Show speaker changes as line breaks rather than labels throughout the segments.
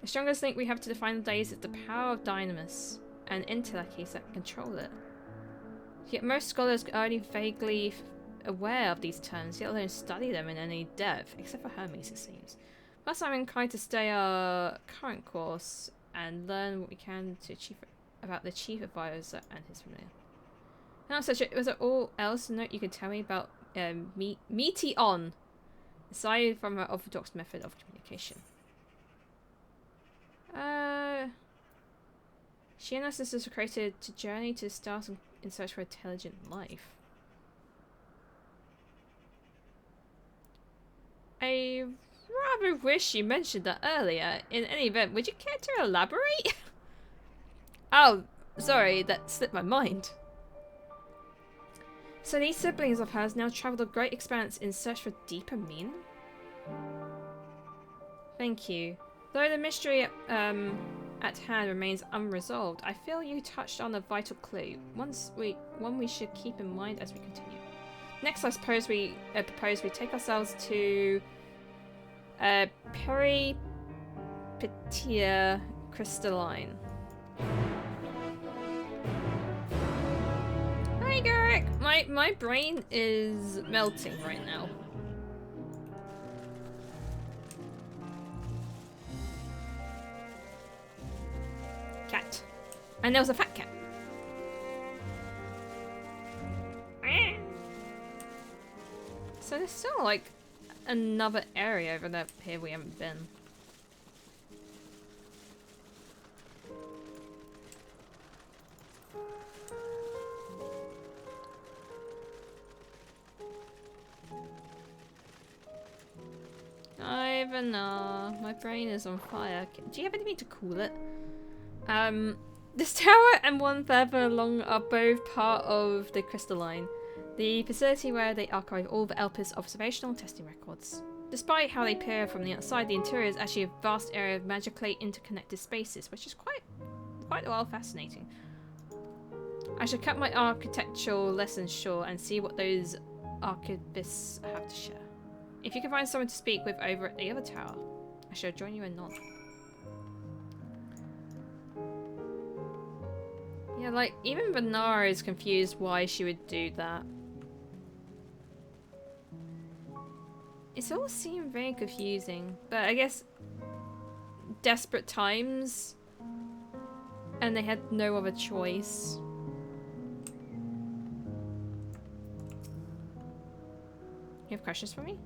The strongest link we have to the final days is the power of Dynamis and intellects that control it. Yet most scholars are only vaguely aware of these terms, yet alone study them in any depth, except for Hermes, it seems. Thus, I'm inclined to stay our current course and learn what we can to achieve about the chief advisor and his familiar. Now, was there all else note you could tell me about Meteon, aside from her orthodox method of communication? She and her sisters were created to journey to the stars in search for intelligent life. I rather wish you mentioned that earlier. In any event, would you care to elaborate? Oh, sorry, that slipped my mind. So these siblings of hers now traveled a great expanse in search for deeper meaning? Thank you. Though the mystery at hand remains unresolved, I feel you touched on a vital clue, one we should keep in mind as we continue. Next, I suppose we propose we take ourselves to Peripetia Crystalline. Hi, Garrick! My brain is melting right now. Cat. And there was a fat cat. So there's still like another area over there here we haven't been. Ivanar, my brain is on fire. Do you have anything to cool it? This tower and one further along are both part of the Crystalline, the facility where they archive all the Elpis observational testing records. Despite how they appear from the outside, the interior is actually a vast area of magically interconnected spaces, which is quite well fascinating. I should cut my architectural lessons short and see what those archivists have to share. If you can find someone to speak with over at the other tower, I shall join you in none. Yeah, like, even Vanara is confused why she would do that. It's all seemed very confusing, but I guess desperate times and they had no other choice. You have questions for me?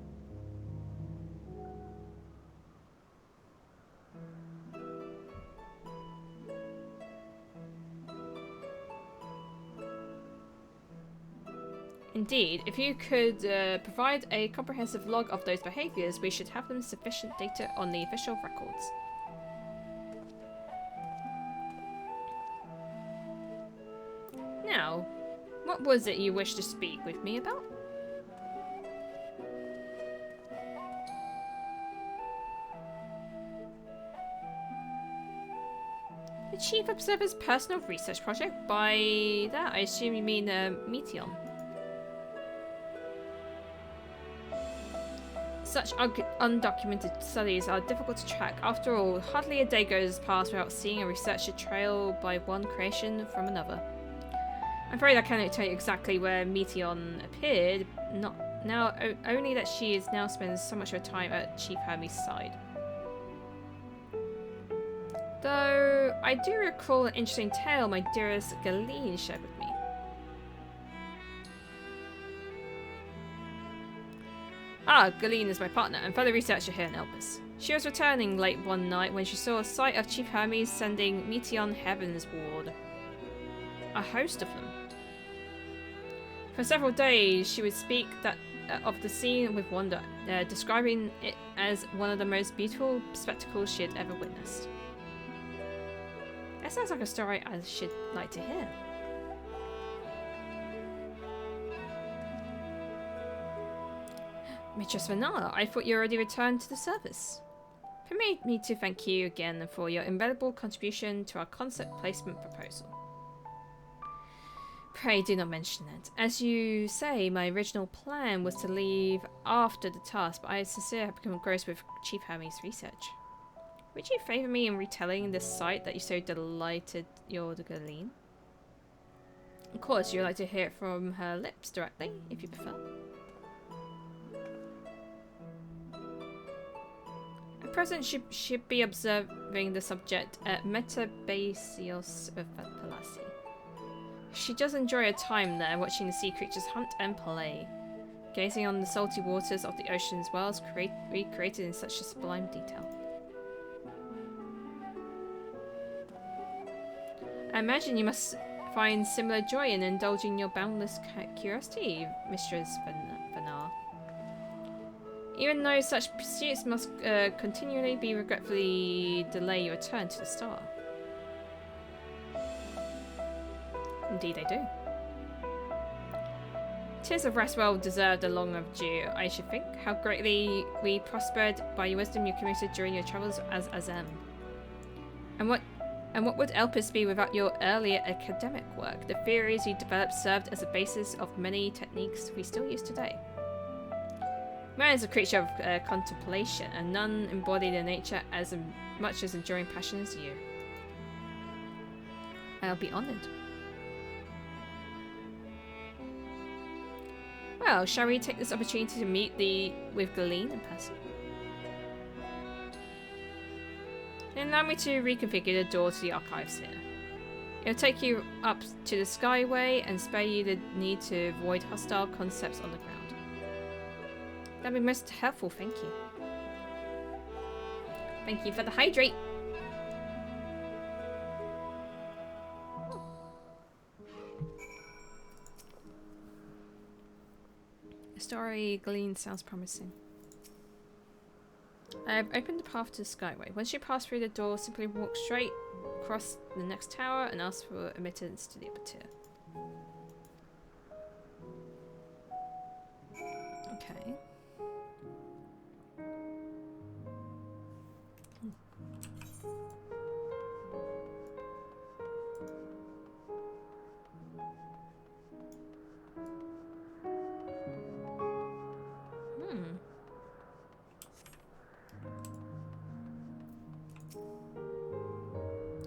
Indeed, if you could provide a comprehensive log of those behaviors, we should have them sufficient data on the official records. Now, what was it you wished to speak with me about? The Chief Observer's personal research project? By that, I assume you mean Meteon. Such undocumented studies are difficult to track. After all, hardly a day goes past without seeing a researcher trail by one creation from another. I'm afraid I cannot tell you exactly where Meteon appeared, only that she is now spends so much of her time at Chief Hermes' side. Though, I do recall an interesting tale my dearest Galeen shared with me. Ah, Galeen is my partner and fellow researcher here in Elpis. She was returning late one night when she saw a sight of Chief Hermes sending Meteon Heavensward. A host of them. For several days, she would speak of the scene with wonder, describing it as one of the most beautiful spectacles she had ever witnessed. That sounds like a story I should like to hear. Mistress Vanilla, I thought you already returned to the service. Permit me to thank you again for your invaluable contribution to our concept placement proposal. Pray do not mention it. As you say, my original plan was to leave after the task, but I sincerely have become engrossed with Chief Hermes' research. Would you favour me in retelling this sight that you so delighted your Galeen? Of course, you'd like to hear it from her lips directly, if you prefer. At present, she should be observing the subject at Metabasios of Palasi. She does enjoy her time there, watching the sea creatures hunt and play, gazing on the salty waters of the ocean's worlds recreated in such a sublime detail. I imagine you must find similar joy in indulging your boundless curiosity, Mistress Vanar. Even though such pursuits must continually be regretfully delay your return to the star. Indeed they do. Tears of rest well deserved and long overdue, I should think. How greatly we prospered by your wisdom you committed during your travels as Azem. And what would Elpis be without your earlier academic work? The theories you developed served as a basis of many techniques we still use today. Man is a creature of contemplation, and none embodied in nature as much as enduring passion as you. I'll be honoured. Well, shall we take this opportunity to meet with Galeen in person? And allow me to reconfigure the door to the archives here. It'll take you up to the Skyway and spare you the need to avoid hostile concepts on the ground. That'd be most helpful, thank you. Thank you for the hydrate! The story Galeen sounds promising. I've opened the path to the Skyway. Once you pass through the door, simply walk straight across the next tower and ask for admittance to the upper tier. Okay.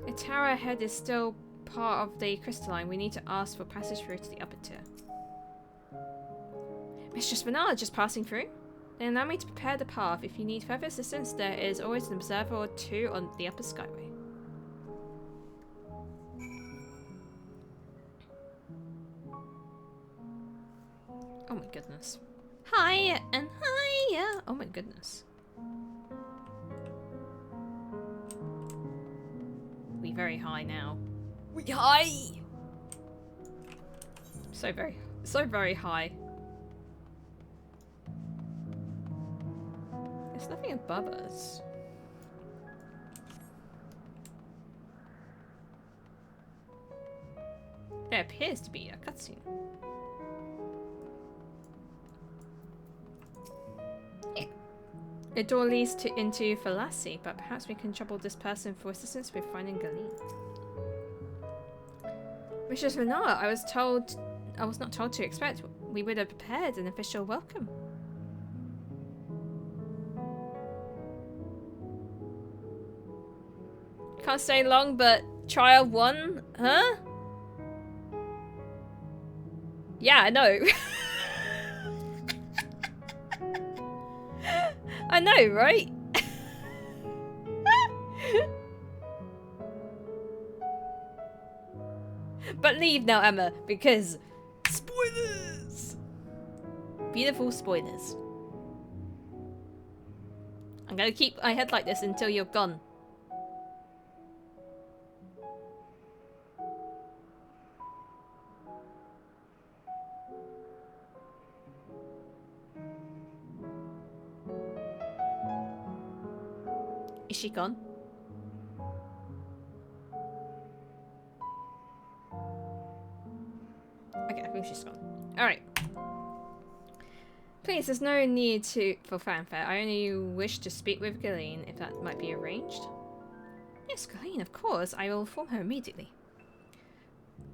The tower ahead is still part of the crystalline. We need to ask for passage through to the upper tier. Mistress Vanilla just passing through? Then allow me to prepare the path. If you need further assistance, there is always an observer or two on the upper Skyway. Oh my goodness. Hi and hiya! Oh my goodness. We very high now. We high! So very high. There's nothing above us. There appears to be a cutscene. Yeah. The door leads into Falassi, but perhaps we can trouble this person for assistance with finding Galeen. Mistress Renala, I was not told to expect. We would have prepared an official welcome. Can't stay long, but trial 1, huh? Yeah, I know. I know, right? But leave now, Emma, because spoilers! Beautiful spoilers. I'm gonna keep my head like this until you're gone. Is she gone? Okay, I think she's gone. Alright. Please, there's no need for fanfare. I only wish to speak with Galeen, if that might be arranged. Yes, Galeen, of course. I will inform her immediately.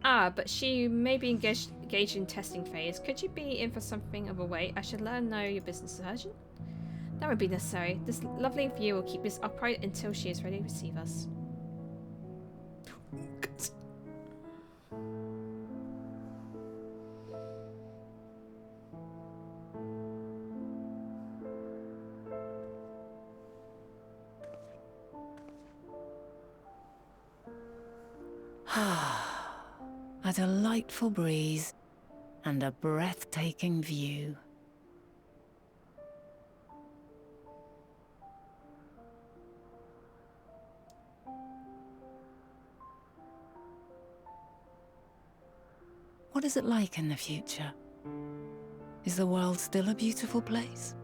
Ah, but she may be engaged in testing phase. Could you be in for something of a wait? I should let her know your business is urgent. That would be necessary. This lovely view will keep us upright until she is ready to receive us.
A delightful breeze and a breathtaking view. What is it like in the future? Is the world still a beautiful place?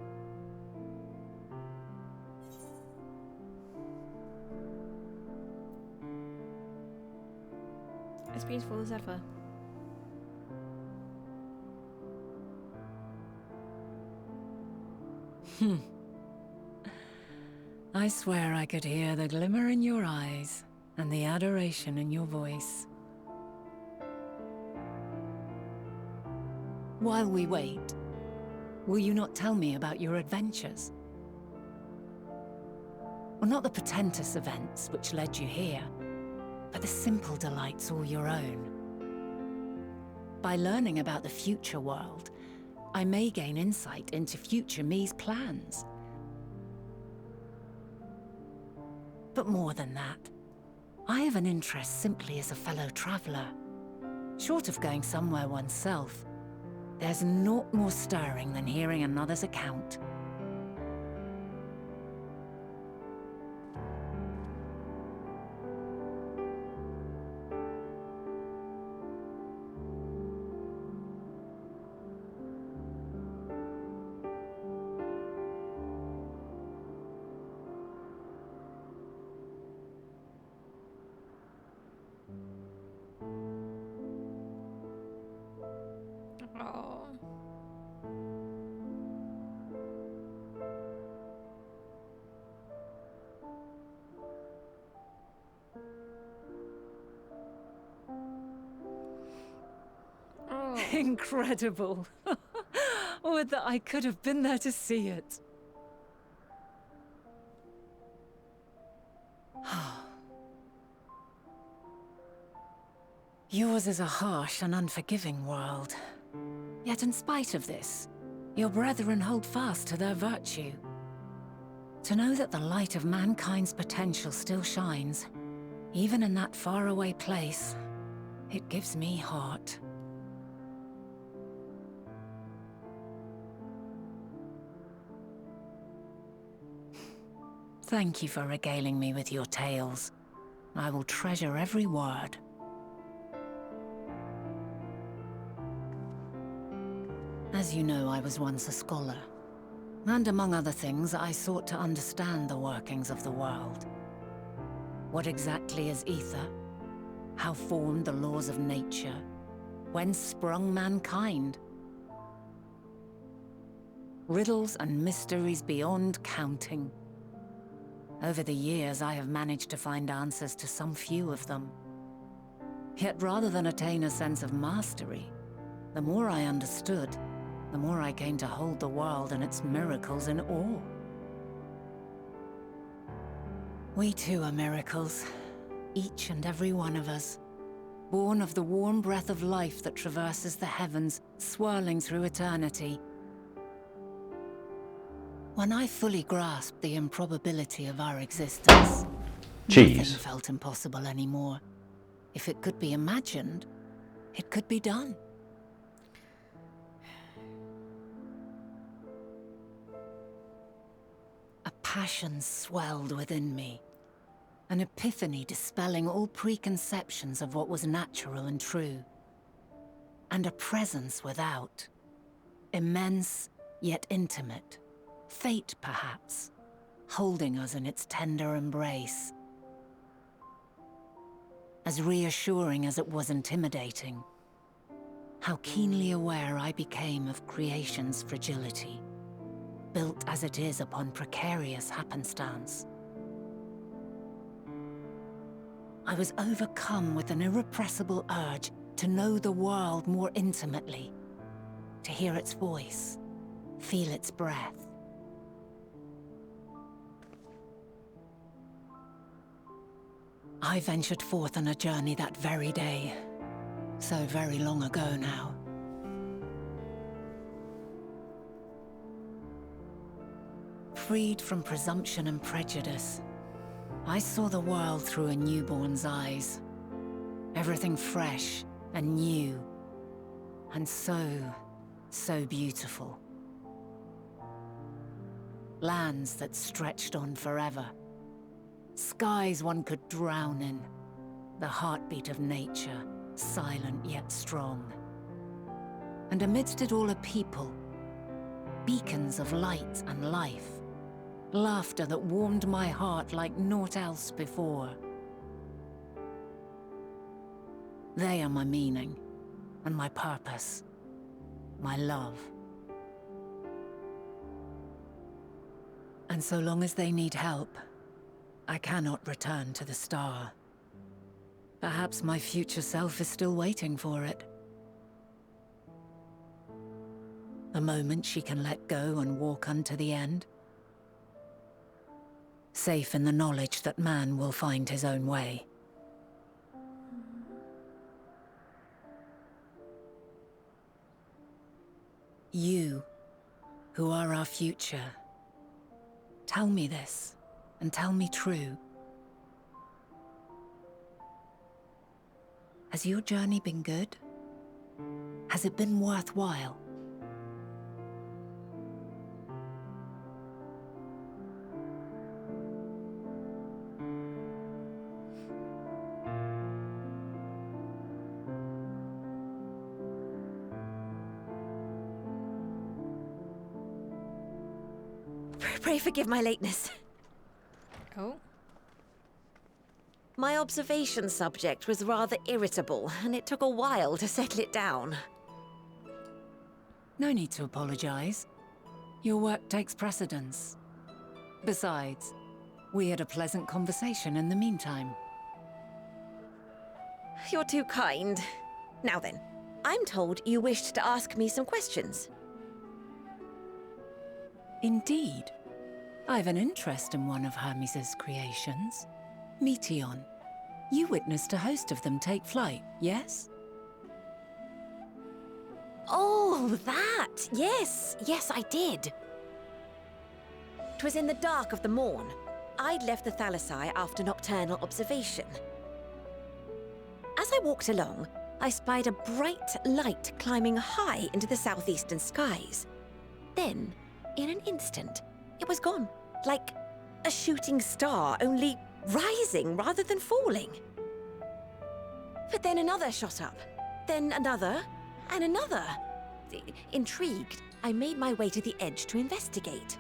As beautiful as ever.
I swear I could hear the glimmer in your eyes and the adoration in your voice. While we wait, will you not tell me about your adventures? Well, not the portentous events which led you here, but the simple delights all your own. By learning about the future world, I may gain insight into future me's plans. But more than that, I have an interest simply as a fellow traveller. Short of going somewhere oneself, there's naught more stirring than hearing another's account.
Oh. Oh.
Incredible! Would that I could have been there to see it. Yours is a harsh and unforgiving world. Yet in spite of this, your brethren hold fast to their virtue. To know that the light of mankind's potential still shines, even in that faraway place, it gives me heart. Thank you for regaling me with your tales. I will treasure every word. As you know, I was once a scholar. And among other things, I sought to understand the workings of the world. What exactly is ether? How formed the laws of nature? Whence sprung mankind? Riddles and mysteries beyond counting. Over the years, I have managed to find answers to some few of them. Yet rather than attain a sense of mastery, the more I understood, the more I came to hold the world and its miracles in awe. We too are miracles, each and every one of us, born of the warm breath of life that traverses the heavens, swirling through eternity. When I fully grasped the improbability of our existence, nothing felt impossible anymore. If it could be imagined, it could be done. A passion swelled within me, an epiphany dispelling all preconceptions of what was natural and true. And a presence without, immense yet intimate. Fate, perhaps, holding us in its tender embrace. As reassuring as it was intimidating, how keenly aware I became of creation's fragility, built as it is upon precarious happenstance. I was overcome with an irrepressible urge to know the world more intimately, to hear its voice, feel its breath. I ventured forth on a journey that very day, so very long ago now. Freed from presumption and prejudice, I saw the world through a newborn's eyes. Everything fresh and new, and so beautiful. Lands that stretched on forever. Skies one could drown in. The heartbeat of nature, silent yet strong. And amidst it all a people, beacons of light and life. Laughter that warmed my heart like naught else before. They are my meaning, and my purpose, my love. And so long as they need help, I cannot return to the star. Perhaps my future self is still waiting for it. The moment she can let go and walk unto the end. Safe in the knowledge that man will find his own way. You, who are our future, tell me this, and tell me true. Has your journey been good? Has it been worthwhile?
Pray forgive my lateness.
Oh.
My observation subject was rather irritable, and it took a while to settle it down.
No need to apologize. Your work takes precedence. Besides, we had a pleasant conversation in the meantime.
You're too kind. Now then, I'm told you wished to ask me some questions.
Indeed. I've an interest in one of Hermes' creations. Meteon. You witnessed a host of them take flight, yes?
Oh, that! Yes, I did. 'Twas in the dark of the morn. I'd left the Thalassai after nocturnal observation. As I walked along, I spied a bright light climbing high into the southeastern skies. Then, in an instant, it was gone, like a shooting star, only rising rather than falling. But then another shot up, then another, and another. Intrigued, I made my way to the edge to investigate.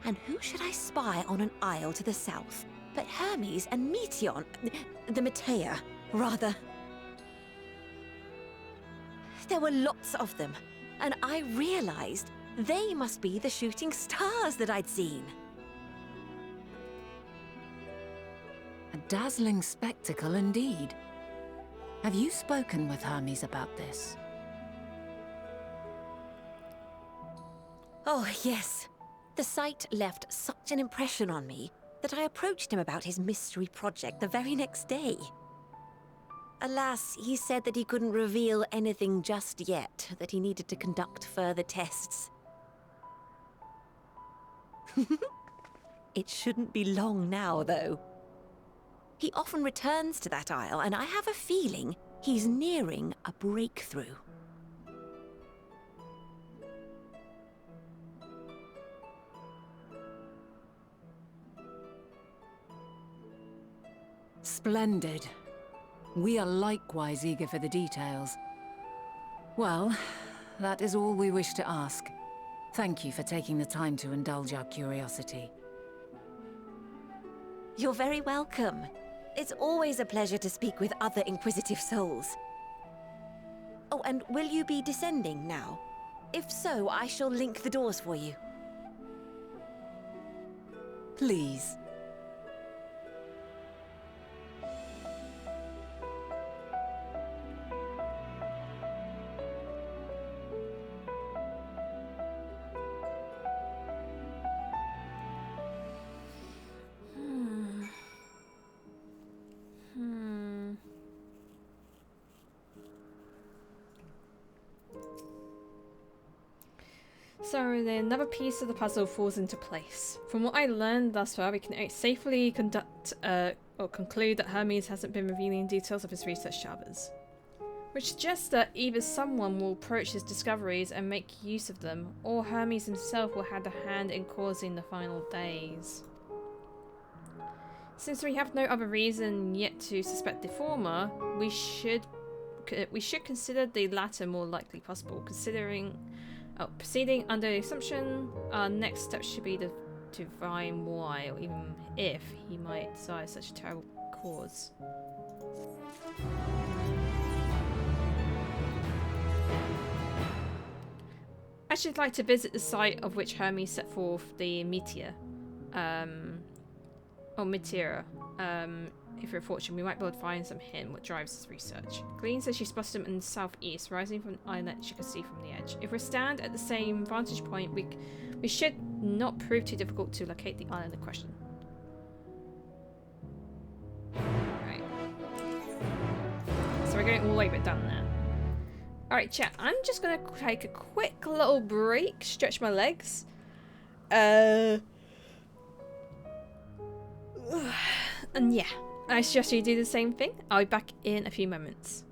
And who should I spy on an isle to the south but Hermes and Meteon, the Matea, rather. There were lots of them, and I realized they must be the shooting stars that I'd seen.
A dazzling spectacle indeed. Have you spoken with Hermes about this?
Oh, yes. The sight left such an impression on me that I approached him about his mystery project the very next day. Alas, he said that he couldn't reveal anything just yet, that he needed to conduct further tests. It shouldn't be long now, though. He often returns to that isle, and I have a feeling he's nearing a breakthrough.
Splendid. We are likewise eager for the details. Well, that is all we wish to ask. Thank you for taking the time to indulge our curiosity.
You're very welcome. It's always a pleasure to speak with other inquisitive souls. Oh, and will you be descending now? If so, I shall link the doors for you.
Please.
So then another piece of the puzzle falls into place. From what I learned thus far, we can safely conclude that Hermes hasn't been revealing details of his research to others. Which suggests that either someone will approach his discoveries and make use of them, or Hermes himself will have a hand in causing the final days. Since we have no other reason yet to suspect the former, we should consider the latter more likely possible. Proceeding under the assumption, our next step should be to find why, or even if, he might desire such a terrible cause. I should like to visit the site of which Hermes set forth the meteor. If we're fortunate, we might be able to find some hint what drives his research. Glean says she spotted him in the southeast, rising from an island she could see from the edge. If we stand at the same vantage point, we should not prove too difficult to locate the island in question. Right. So we're going all the way back down there. Alright, chat, I'm just gonna take a quick little break, stretch my legs. And yeah, I suggest you do the same thing. I'll be back in a few moments.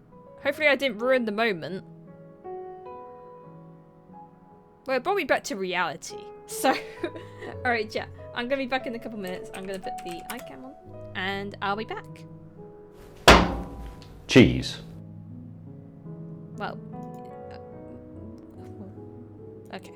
Hopefully I didn't ruin the moment. Well, it brought me back to reality. So, alright, chat, I'm gonna be back in a couple minutes. I'm gonna put the iCam on, and I'll be back.
Cheese.
Well, okay.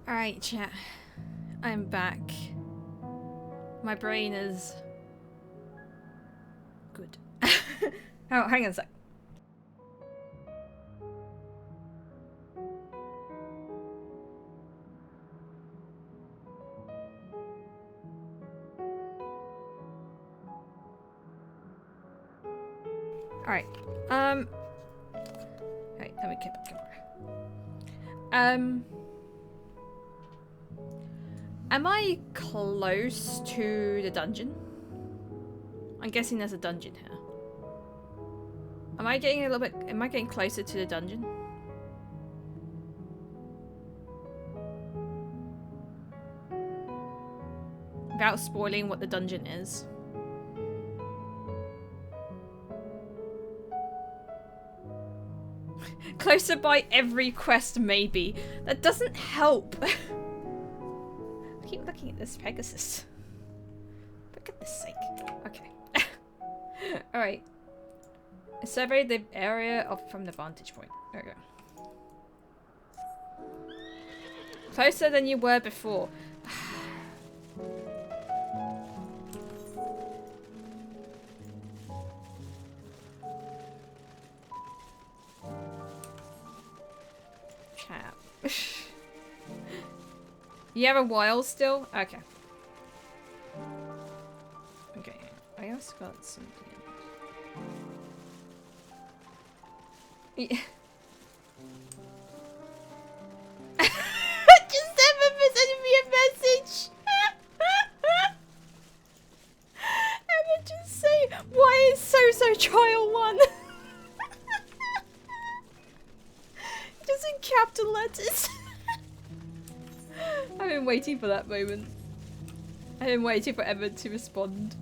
Alright, chat. I'm back. My brain is... good. Oh, hang on a sec. Alright. Right, let me get the camera. Am I close to the dungeon? I'm guessing there's a dungeon here. Am I getting a little bit... am I getting closer to the dungeon? Without spoiling what the dungeon is. Closer by every quest, maybe. That doesn't help. I keep looking at this Pegasus. For goodness sake. Okay. Alright. Survey the area from the vantage point. There we go. Closer than you were before. You have a while still? Okay. Okay. I also got something. Yeah. Just Emma sending me a message. Emma just say, why is so trial 1? Just in capital letters. I've been waiting for that moment. I've been waiting for Emma to respond.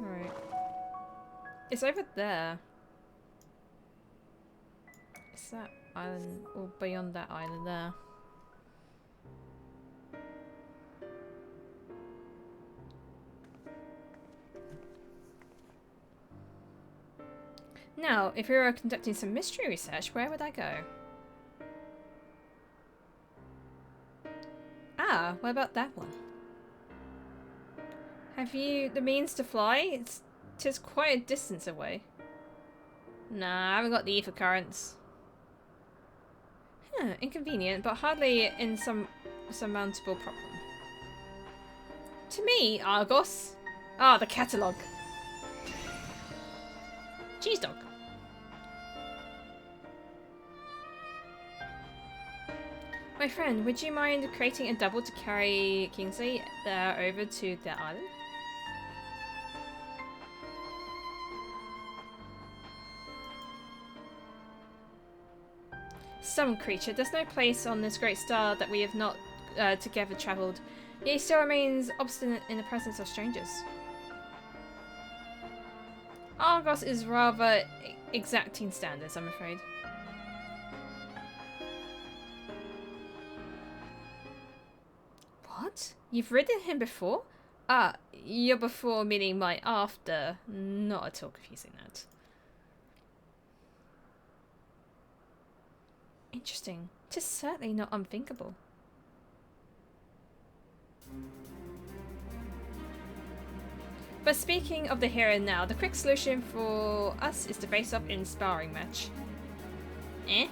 Right. It's over there. It's that island, or beyond that island there. Now, if we were conducting some mystery research, where would I go? Ah, what about that one? Have you the means to fly? Tis quite a distance away. Nah, I haven't got the ether currents. Huh, inconvenient, but hardly in some surmountable problem. To me, Argos. Ah, the catalogue. Cheese dog. My friend, would you mind creating a double to carry Kingsley over to the island? Some creature. There's no place on this great star that we have not together travelled. Yet he still remains obstinate in the presence of strangers. Argos is rather exacting standards, I'm afraid. What? You've ridden him before? Ah, your before meaning my after. Not at all confusing that. Interesting. Tis certainly not unthinkable. But speaking of the here and now, the quick solution for us is to face off in sparring match. Eh?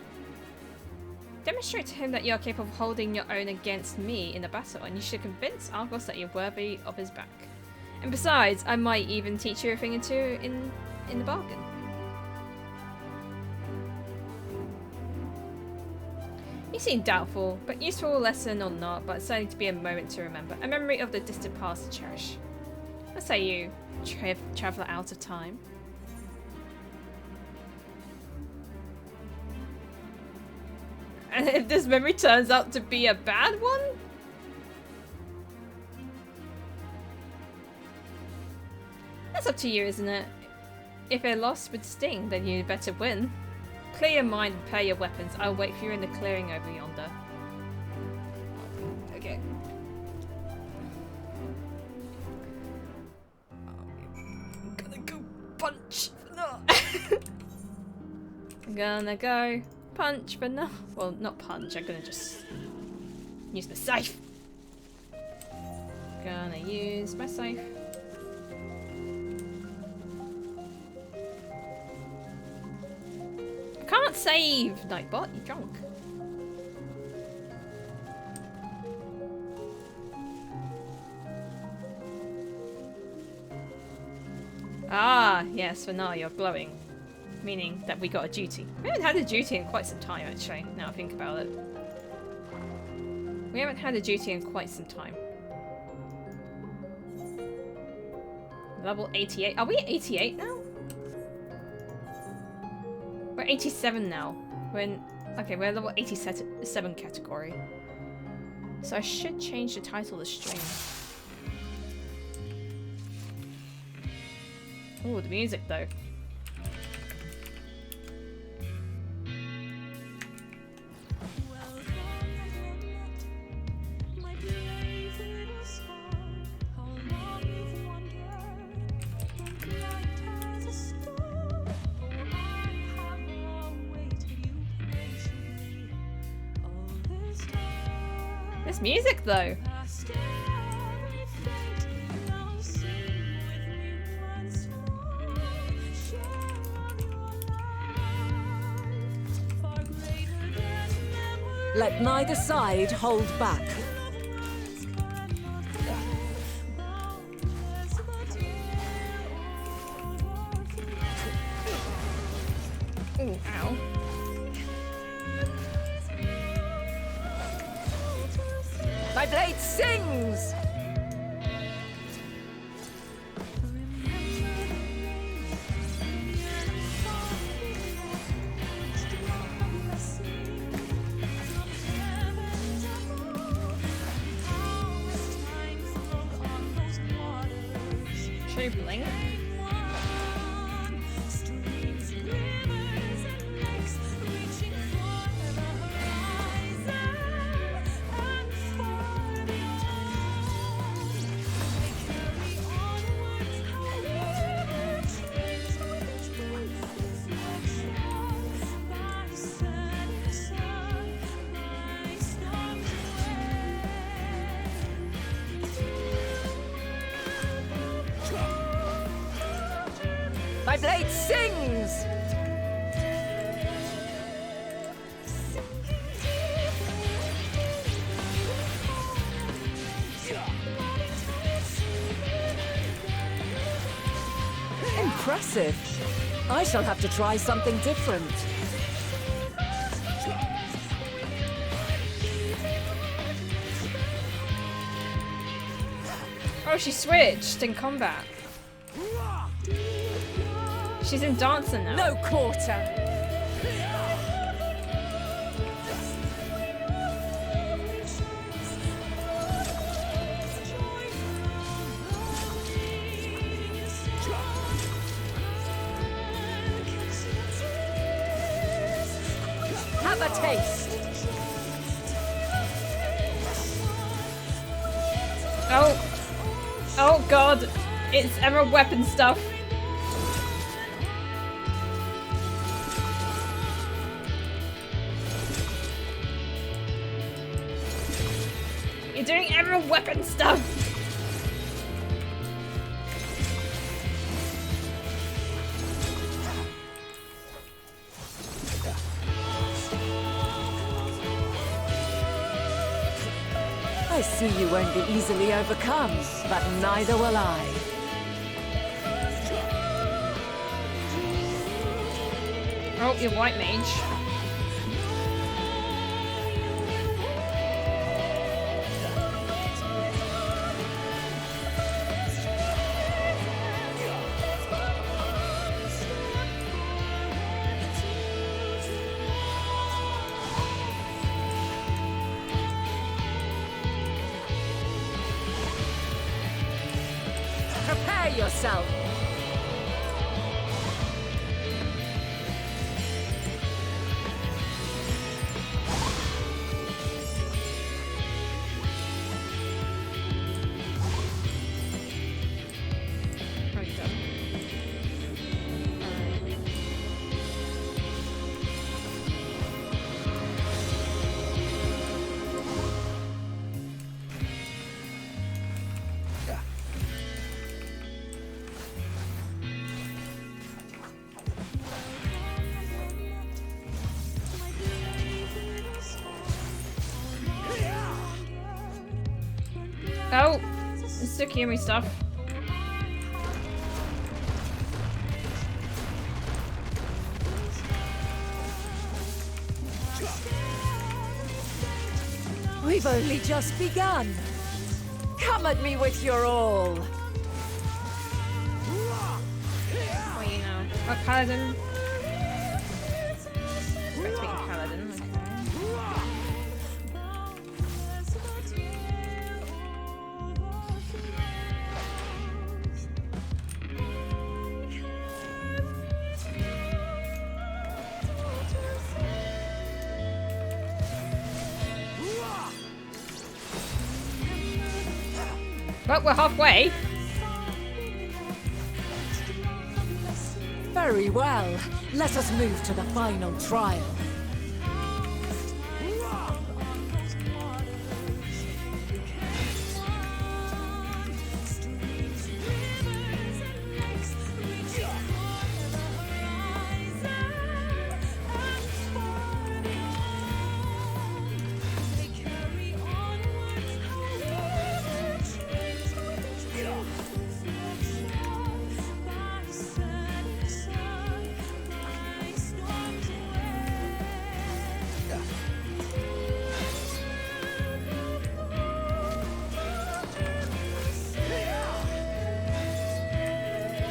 Demonstrate to him that you are capable of holding your own against me in a battle, and you should convince Argos that you're worthy of his back. And besides, I might even teach you a thing or two in the bargain. You seem doubtful, but useful lesson or not, but certainly to be a moment to remember. A memory of the distant past to cherish. What say you, traveller out of time? And if this memory turns out to be a bad one? That's up to you, isn't it? If a loss would sting, then you'd better win. Clear your mind and prepare your weapons. I'll wait for you in the clearing over yonder. Okay. punch. No. I'm gonna go punch, but no. Well, not punch. I'm gonna just use the safe. Gonna use my safe. I can't save, Nightbot. You drunk? Ah, yes, for now you're glowing. Meaning that we got a duty. We haven't had a duty in quite some time, actually, now I think about it. We haven't had a duty in quite some time. Level 88. Are we at 88 now? We're 87 now. We're in... Okay, we're level 87 category. So I should change the title of the stream. Ooh, the music though. This music though.
Let neither side hold back.
Ooh, ow.
My blade sings!
Blink.
My blade sings! Impressive. I shall have to try something different.
Oh, she switched in combat. She's in dancing now.
No quarter. Have a taste.
Oh. Oh god. It's emerald weapon stuff. You're doing emerald weapon stuff!
I see you won't be easily overcome, but neither will I.
Oh, you're white mage.
Prepare yourself.
Oh, you done. Oh, it's Tsukiyumi stuff.
We've only just begun. Come at me with your all.
What you know? Oh, Paladin. Expecting Paladin. Okay. Well, we're halfway.
Very well. Let us move to the final trial.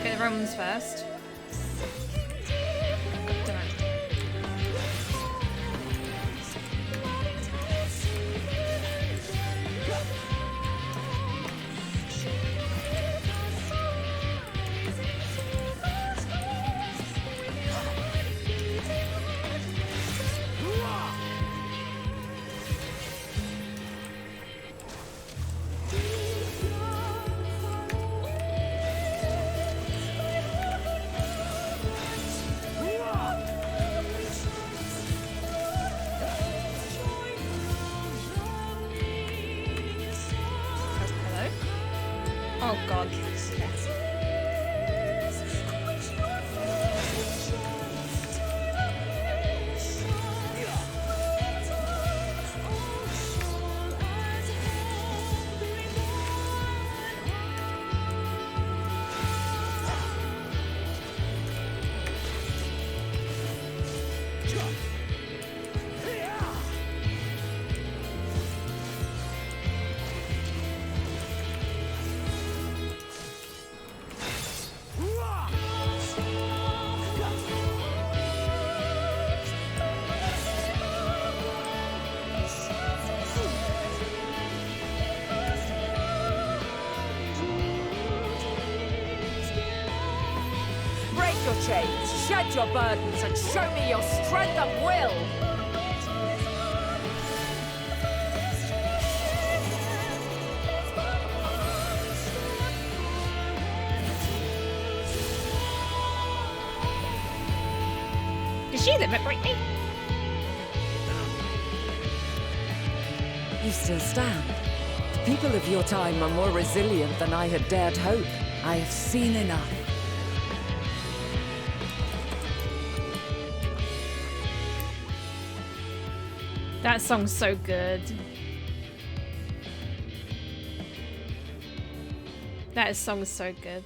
Get the Romans first. Oh god.
Your chains, shed your burdens, and show me your strength of will!
Did she live at Brittany?
You still stand. The people of your time are more resilient than I had dared hope. I have seen enough.
That song's so good. That song's so good.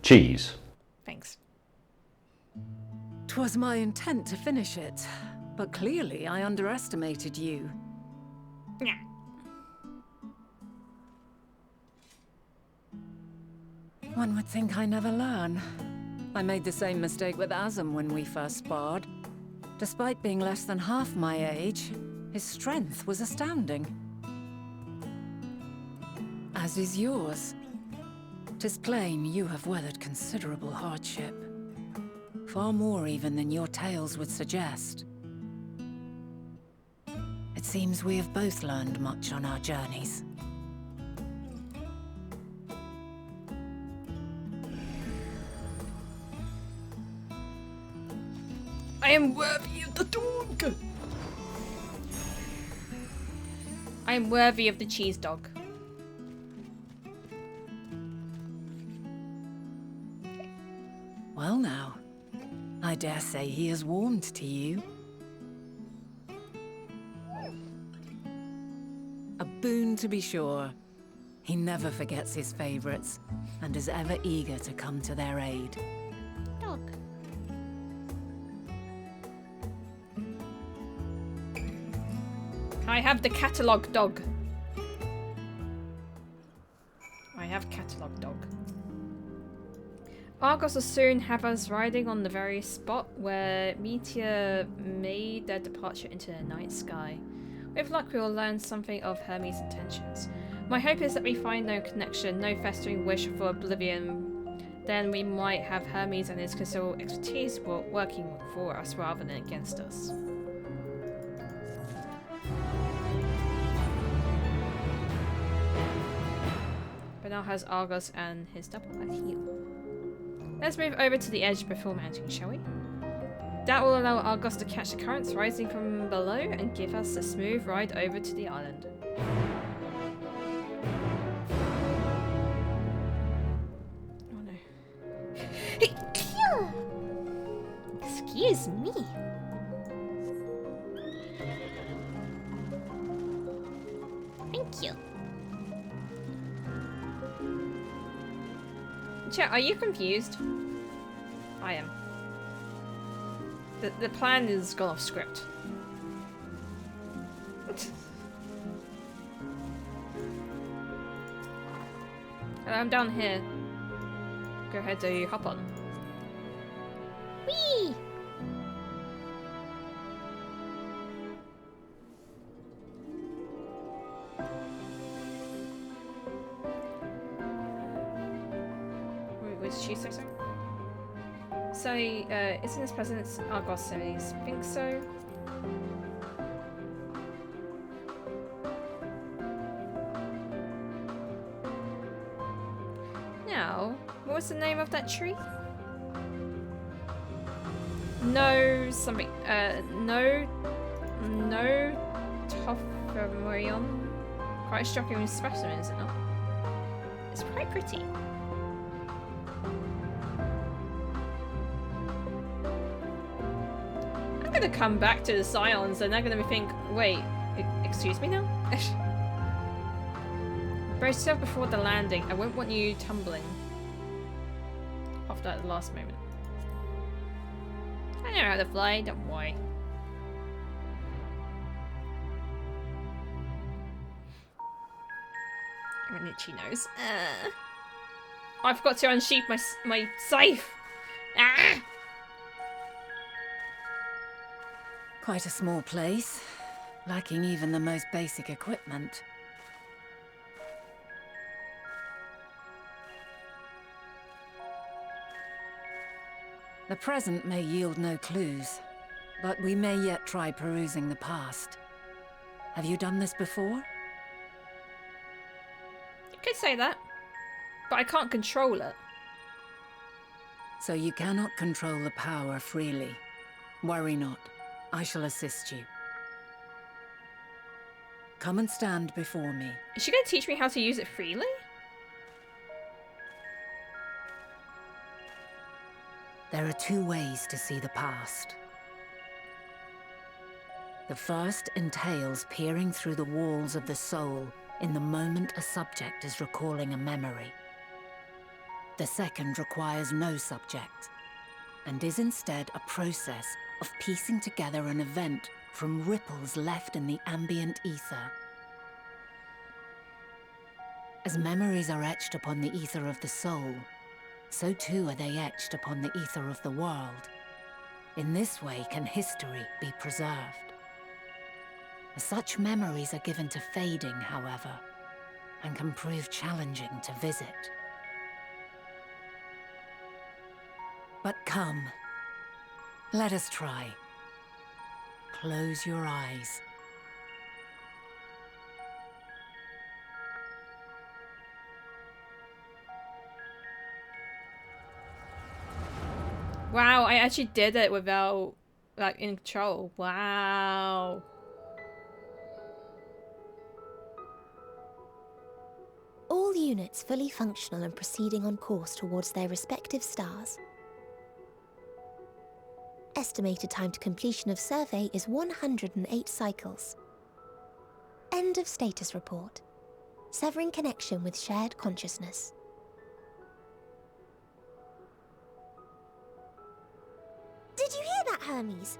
Cheese.
Thanks.
'Twas my intent to finish it, but clearly I underestimated you.
Yeah.
One would think I never learn. I made the same mistake with Azam when we first sparred. Despite being less than half my age, his strength was astounding. As is yours. 'Tis plain you have weathered considerable hardship. Far more even than your tales would suggest. It seems we have both learned much on our journeys.
I am worthy of the dog. I am worthy of the cheese dog.
Well now, I dare say he has warmed to you. boon to be sure. He never forgets his favorites, and is ever eager to come to their aid.
Dog. I have the catalogue dog. I have catalogue dog. Argos will soon have us riding on the very spot where Meteor made their departure into the night sky. With luck, we will learn something of Hermes' intentions. My hope is that we find no connection, no festering wish for oblivion. Then we might have Hermes and his considerable expertise working for us rather than against us. But now has Argos and his double at heel. Let's move over to the edge before mounting, shall we? That will allow Argos to catch the currents rising from below and give us a smooth ride over to the island. Oh no. Excuse me. Thank you. Chat, are you confused? I am. The plan is gone off script. And I'm down here. Go ahead, do you hop on? Whee! What did she say, sorry? So, isn't this President Argos says, think so? Now, what was the name of that tree? No something, no Tophomorion. Quite a striking specimen, is it not? It's quite pretty. I'm gonna come back to the Scions and they're gonna think, wait, excuse me now? Brace yourself before the landing. I won't want you tumbling off that at the last moment. I know how to fly, don't worry. I'm an itchy nose. Oh, I forgot to unsheath my scythe. Ah!
Quite a small place, lacking even the most basic equipment. The present may yield no clues, but we may yet try perusing the past. Have you done this before?
You could say that, but I can't control it.
So you cannot control the power freely. Worry not. I shall assist you. Come and stand before me.
Is she going to teach me how to use it freely?
There are two ways to see the past. The first entails peering through the walls of the soul in the moment a subject is recalling a memory. The second requires no subject, and is instead a process of piecing together an event from ripples left in the ambient ether. As memories are etched upon the ether of the soul, so too are they etched upon the ether of the world. In this way can history be preserved. Such memories are given to fading, however, and can prove challenging to visit. But come, let us try. Close your eyes.
Wow, I actually did it without, like, in control. Wow.
All units fully functional and proceeding on course towards their respective stars. Estimated time to completion of survey is 108 cycles. End of status report. Severing connection with shared consciousness. Did you hear that, Hermes?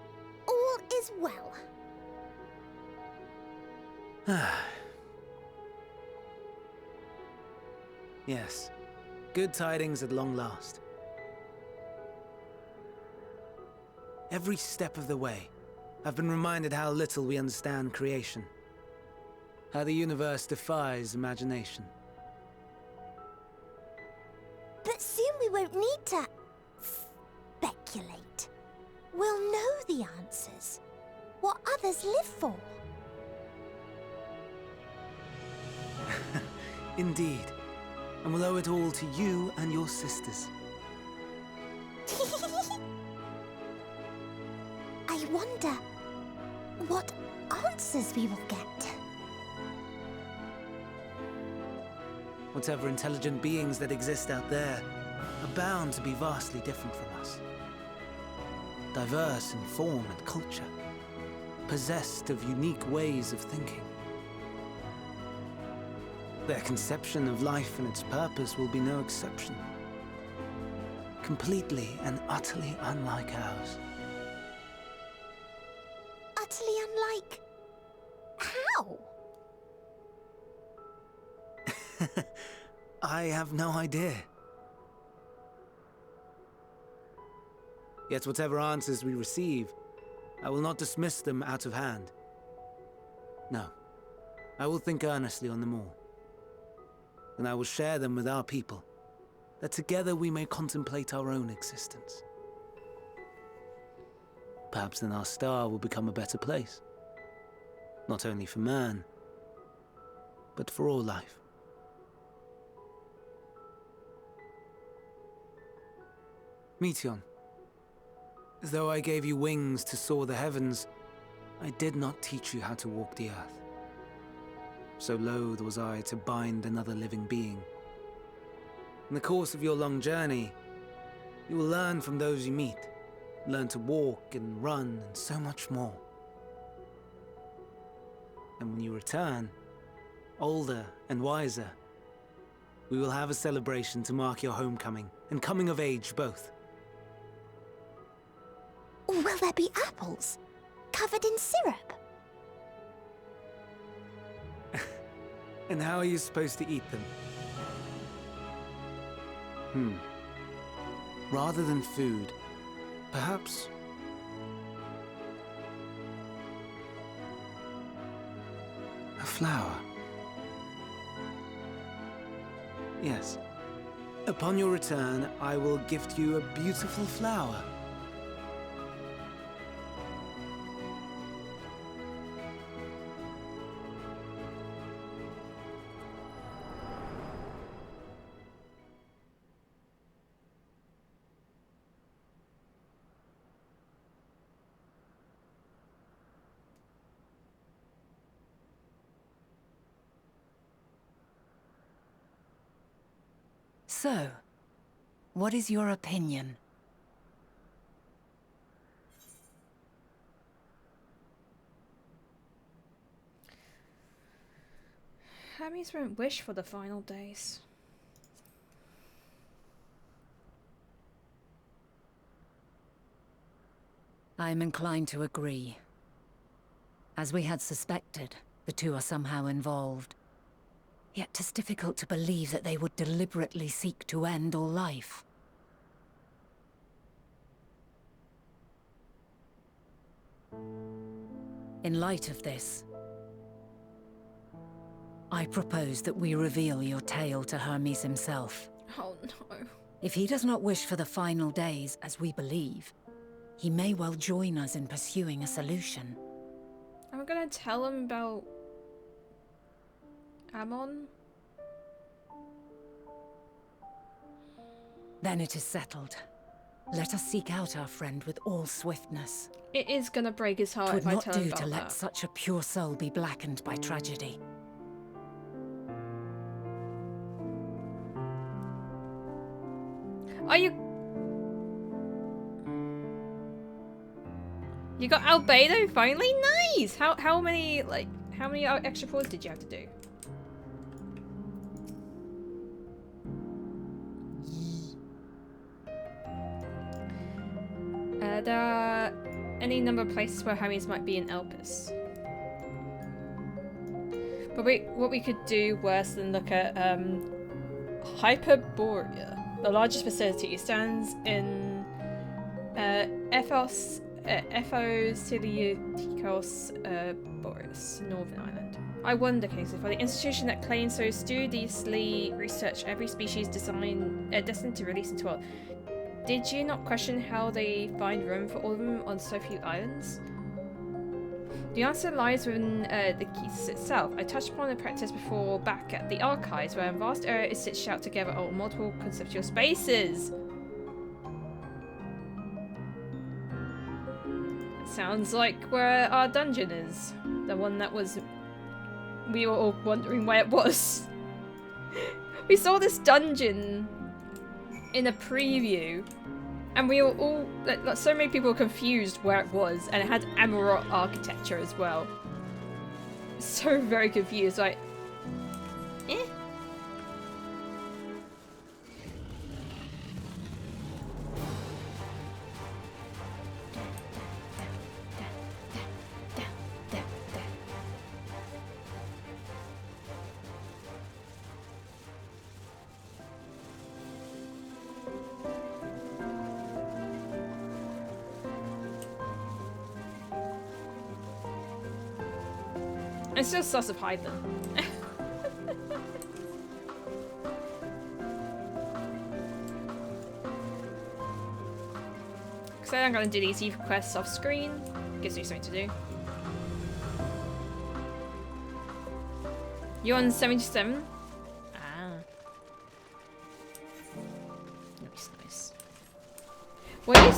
All is well.
Yes. Good tidings at long last. Every step of the way, I've been reminded how little we understand creation. How the universe defies imagination.
But soon we won't need to speculate. We'll know the answers. What others live for.
Indeed. And we'll owe it all to you and your sisters.
I wonder what answers we will get.
Whatever intelligent beings that exist out there are bound to be vastly different from us. Diverse in form and culture, possessed of unique ways of thinking. Their conception of life and its purpose will be no exception. Completely and utterly unlike ours.
Utterly unlike... how?
I have no idea. Yet whatever answers we receive, I will not dismiss them out of hand. No, I will think earnestly on them all. And I will share them with our people, that together we may contemplate our own existence. Perhaps then our star will become a better place. Not only for man, but for all life. Meteion, though I gave you wings to soar the heavens, I did not teach you how to walk the earth. So loath was I to bind another living being. In the course of your long journey, you will learn from those you meet, learn to walk and run and so much more. And when you return, older and wiser, we will have a celebration to mark your homecoming and coming of age both.
Will there be apples? Covered in syrup?
And how are you supposed to eat them? Rather than food, perhaps... a flower. Yes. Upon your return, I will gift you a beautiful flower.
So, what is your opinion?
Hermes won't wish for the final days.
I am inclined to agree. As we had suspected, the two are somehow involved. Yet 'tis difficult to believe that they would deliberately seek to end all life. In light of this, I propose that we reveal your tale to Hermes himself.
Oh no.
If he does not wish for the final days, as we believe, he may well join us in pursuing a solution.
I'm gonna tell him about Ammon.
Then it is settled. Let us seek out our friend with all swiftness.
It is gonna break his heart
It
if
would
I
not
tell him
do
about
to let
that.
such a pure soul be blackened by tragedy.
Are you... You got Albedo finally? Nice! How many, like... How many extra pulls did you have to do? There are any number of places where Hermes might be in Elpis. But what we could do worse than look at Hyperborea, the largest facility. It stands in Ephosiliotikos Boreas, Northern Ireland. I wonder, Casey, for the institution that claims so studiously research every species destined to release into the world, did you not question how they find room for all of them on so few islands? The answer lies within the keys itself. I touched upon the practice before back at the archives, where a vast area is stitched out together on multiple conceptual spaces. Sounds like where our dungeon is. The one that was... We were all wondering where it was. We saw this dungeon in a preview, and we were all... Like, so many people were confused where it was, and it had Amarot architecture as well. So very confused, like... Eh? I'm still sus of Hyper. So I'm gonna do these Eve quests off screen. Gives me something to do. You're on 77? Ah. Nice, nice. Were you...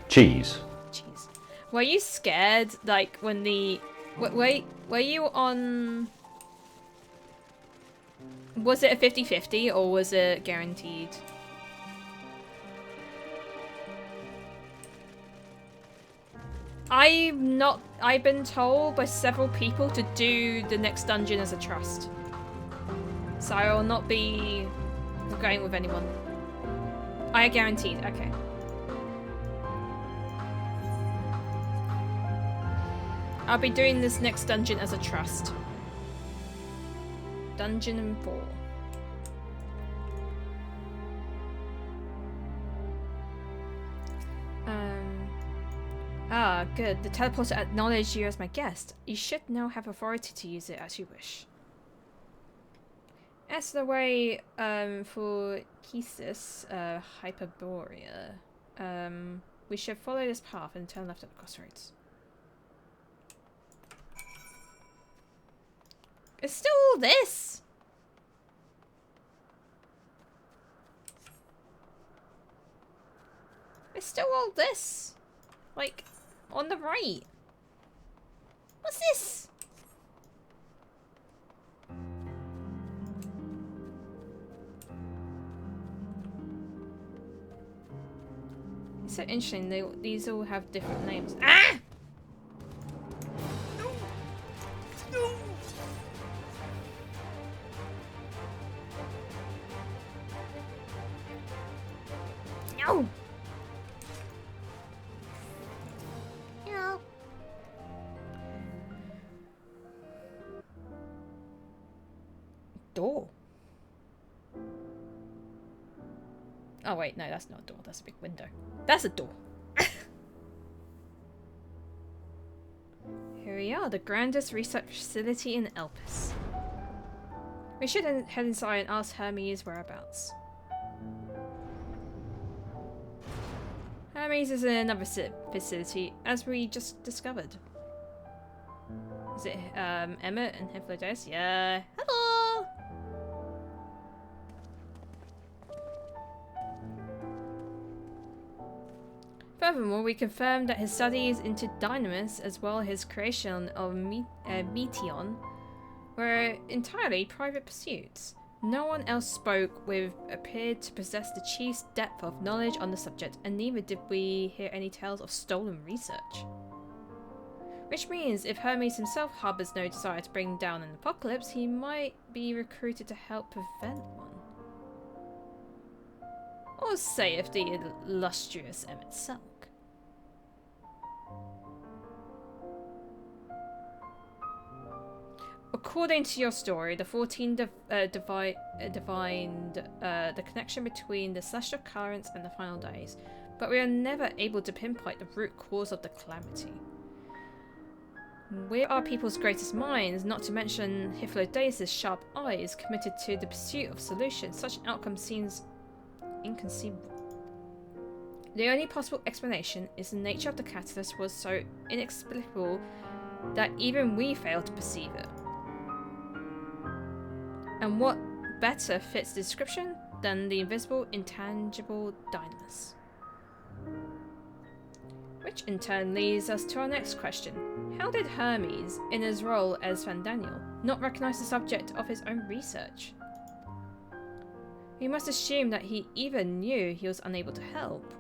Cheese.
Jeez. Were you scared, like, when the... Wait, were you on... Was it a 50-50 or was it guaranteed? I've been told by several people to do the next dungeon as a trust. So I will not be going with anyone. I guaranteed, okay. I'll be doing this next dungeon as a trust. Dungeon 4. Good. The teleporter acknowledged you as my guest. You should now have authority to use it as you wish. As the way for Kisis, Hyperborea, we should follow this path and turn left at the crossroads. It's still all this. It's still all this. Like, on the right. What's this? It's so interesting. These all have different names. Ah! No! No. Door. Oh wait, no, that's not a door. That's a big window. That's a door. Here we are, the grandest research facility in Elpis. We should head inside and ask Hermes whereabouts. Hermes is in another facility, as we just discovered. Is it Emmett and Hephaestus? Yeah. Hello! Furthermore, we confirmed that his studies into Dynamis, as well as his creation of Meteon, were entirely private pursuits. No one else spoke with appeared to possess the chief's depth of knowledge on the subject, and neither did we hear any tales of stolen research. Which means if Hermes himself harbours no desire to bring down an apocalypse, he might be recruited to help prevent one. Or say if the illustrious Emmett Selk. According to your story, the 14 divined the connection between the celestial currents and the final days, but we are never able to pinpoint the root cause of the calamity. We're our people's greatest minds, not to mention Hyphodatus' sharp eyes, committed to the pursuit of solutions. Such an outcome seems inconceivable. The only possible explanation is the nature of the catalyst was so inexplicable that even we fail to perceive it. And what better fits the description than the invisible, intangible dynamis? Which in turn leads us to our next question. How did Hermes, in his role as Fandaniel, not recognize the subject of his own research? We must assume that he either knew he was unable to help,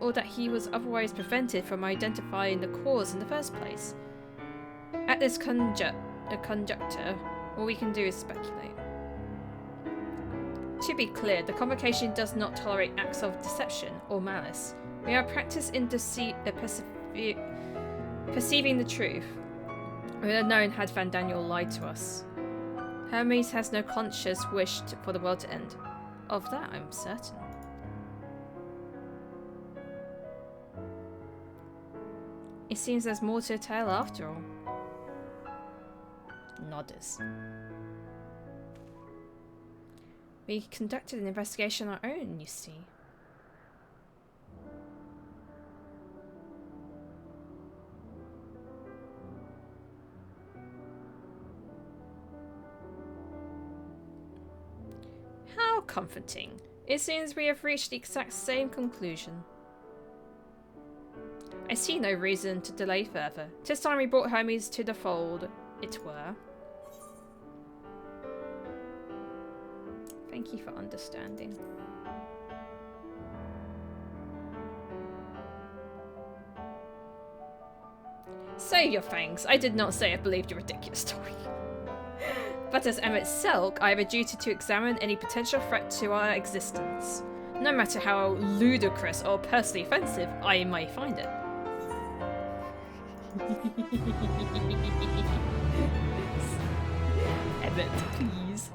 or that he was otherwise prevented from identifying the cause in the first place. At this conjuncture, all we can do is speculate. To be clear, the Convocation does not tolerate acts of deception or malice. We are practiced in perceiving the truth. We would have known had Fandaniel lied to us. Hermes has no conscious wish for the world to end. Of that I'm certain. It seems there's more to the tale after all. Nodders. We conducted an investigation on our own, you see. How comforting. It seems we have reached the exact same conclusion. I see no reason to delay further. 'Tis time we brought Hermes to the fold, it were. Thank you for understanding. Save your fangs. I did not say I believed your ridiculous story. But as Emmett Selk, I have a duty to examine any potential threat to our existence. No matter how ludicrous or personally offensive I may find it. Emmett, please.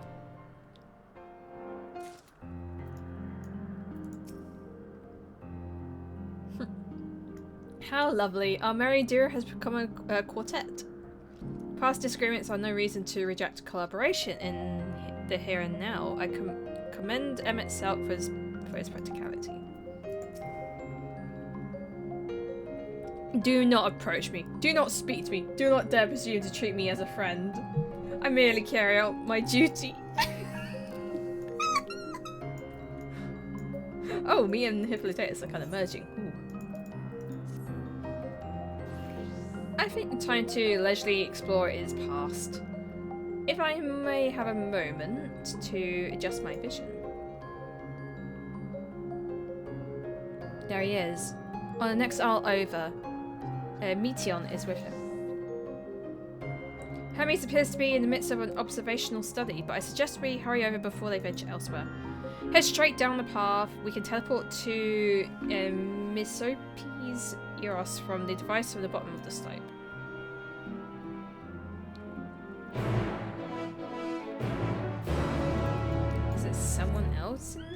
How lovely. Our merry duo has become a quartet. Past disagreements are no reason to reject collaboration in the here and now. I commend Emmett Selk for his practicality. Do not approach me. Do not speak to me. Do not dare presume to treat me as a friend. I merely carry out my duty. Oh, me and Hippolytus are kind of merging. Ooh. I think the time to leisurely explore is past. If I may have a moment to adjust my vision. There he is. On the next aisle over, Meteon is with him. Hermes appears to be in the midst of an observational study, but I suggest we hurry over before they venture elsewhere. Head straight down the path. We can teleport to Misopes Eros from the device from the bottom of the slope. Is it someone else in the...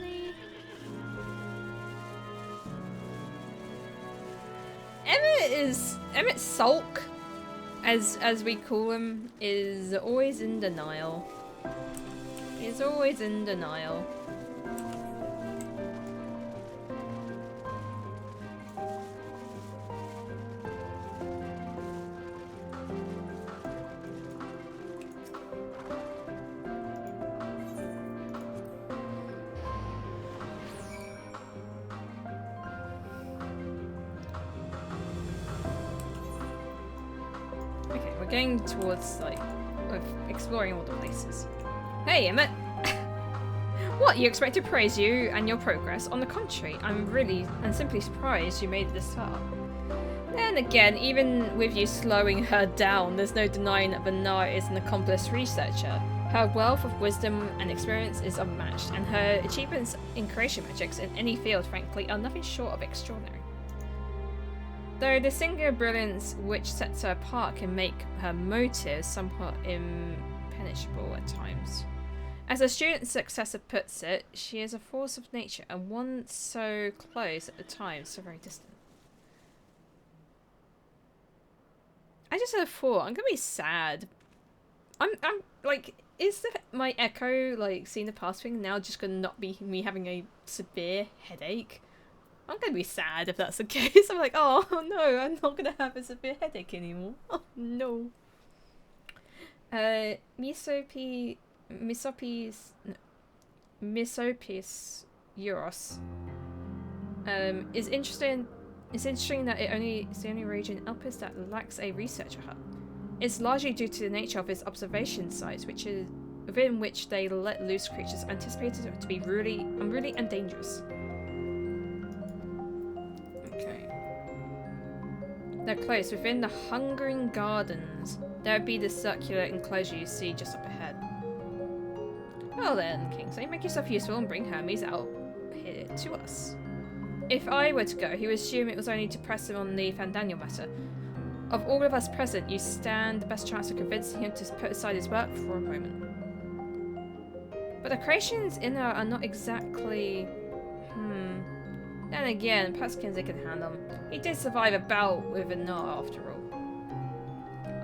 Emmett Sulk, as we call him, is always in denial. He's always in denial. Going towards, like, exploring all the places. Hey, Emmett! What, you expect to praise you and your progress? On the contrary, I'm simply surprised you made it this far. then again, even with you slowing her down, there's no denying that Vanar is an accomplished researcher. Her wealth of wisdom and experience is unmatched, and her achievements in creation magics in any field, frankly, are nothing short of extraordinary. Though the singular brilliance which sets her apart can make her motives somewhat impenetrable at times. As a student successor puts it, she is a force of nature, and one so close at the time, so very distant. I just had a thought. I'm gonna be sad. I'm like, is my echo, like, seeing the past thing now just gonna not be me having a severe headache? I'm gonna be sad if that's the case. I'm like, oh no, I'm not gonna have a severe headache anymore. Oh no. Misopis Euros is interesting. It's interesting that it's the only region in Elpis that lacks a researcher hub. It's largely due to the nature of its observation sites, within which they let loose creatures anticipated to be unruly and dangerous. Okay. They're close. Within the Hungering Gardens, there would be the circular enclosure you see just up ahead. Well then, Kingsley, make yourself useful and bring Hermes out here to us. If I were to go, he would assume it was only to press him on the Fandaniel matter. Of all of us present, you stand the best chance of convincing him to put aside his work for a moment. But the creations in there are not exactly... Then again, perhaps Kingsley can handle them. He did survive a bout with Vanar, after all.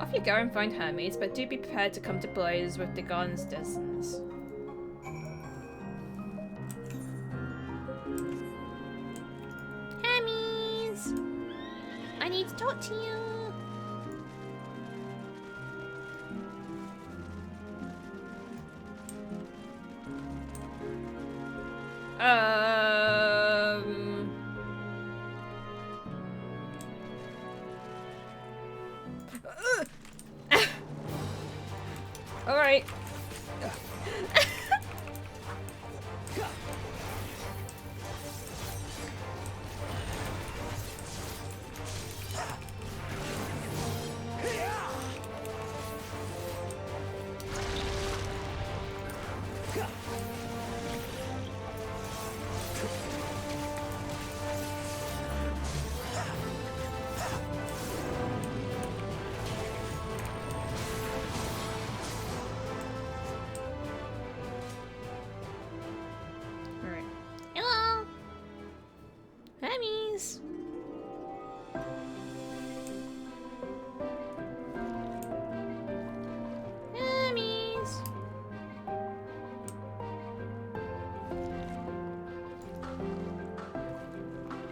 Off you go and find Hermes, but do be prepared to come to blows with the garden's denizens.
Hermes! I need to talk to you.
Alright.
Hello! Hermes! Hermes!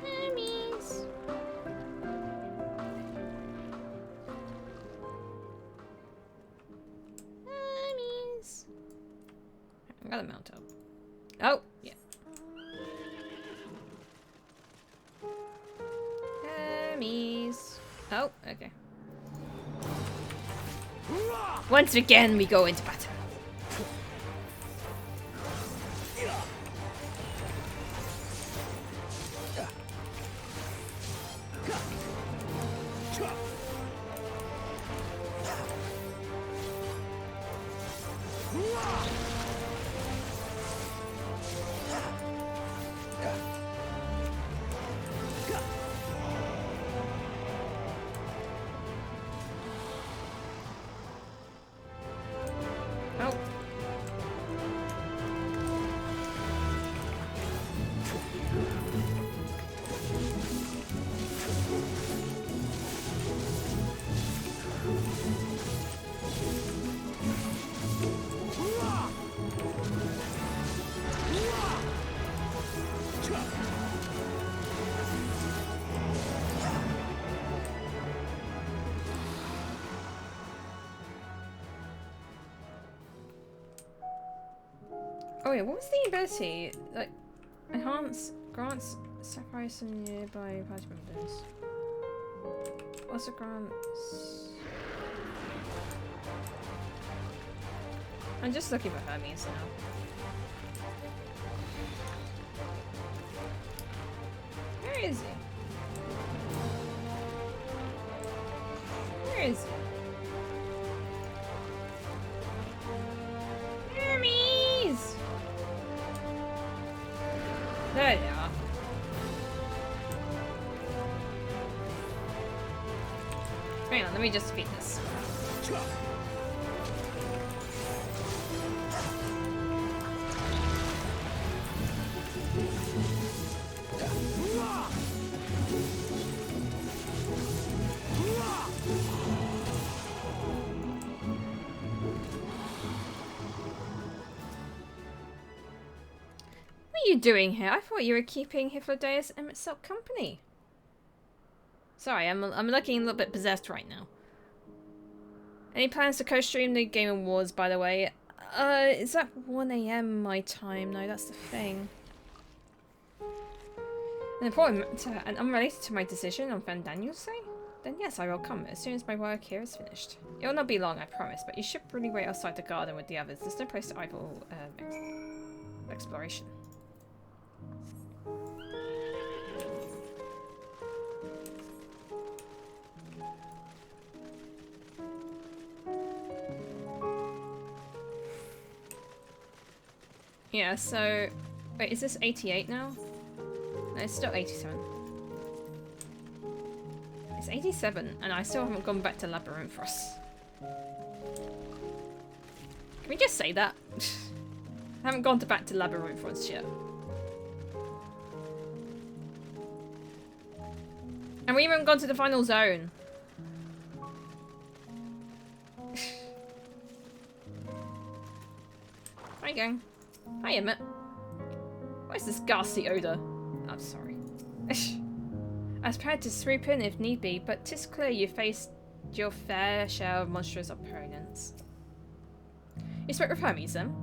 Hermes! Hermes!
I gotta mount up. Oh, yeah. Hermes. Oh, okay. Once again, we go into battle. Oh. Oh yeah, what was the ability? Like, enhance, grants sacrifice in nearby party members. Also grants... I'm just looking for Hermes now. Where is he? There they are. Hang on, let me just feed this. What are you doing here? I thought you were keeping Hyphlodeus MSQ company. Sorry, I'm looking a little bit possessed right now. Any plans to co-stream the Game Awards, by the way? It's at 1 AM my time. No, that's the thing. An important matter and unrelated to my decision on Van Daniel's say? Then yes, I will come as soon as my work here is finished. It will not be long, I promise, but you should really wait outside the garden with the others. There's no place to idle exploration. Yeah, so... Wait, is this 88 now? No, it's still 87. It's 87, and I still haven't gone back to Labyrinthos. Can we just say that? I haven't gone back to Labyrinthos yet. And we haven't gone to the final zone. Hi, gang. Hi, Emmett. What is this ghastly odour? I'm sorry. I was prepared to swoop in if need be, but 'tis clear you faced your fair share of monstrous opponents. You spoke with Hermes then?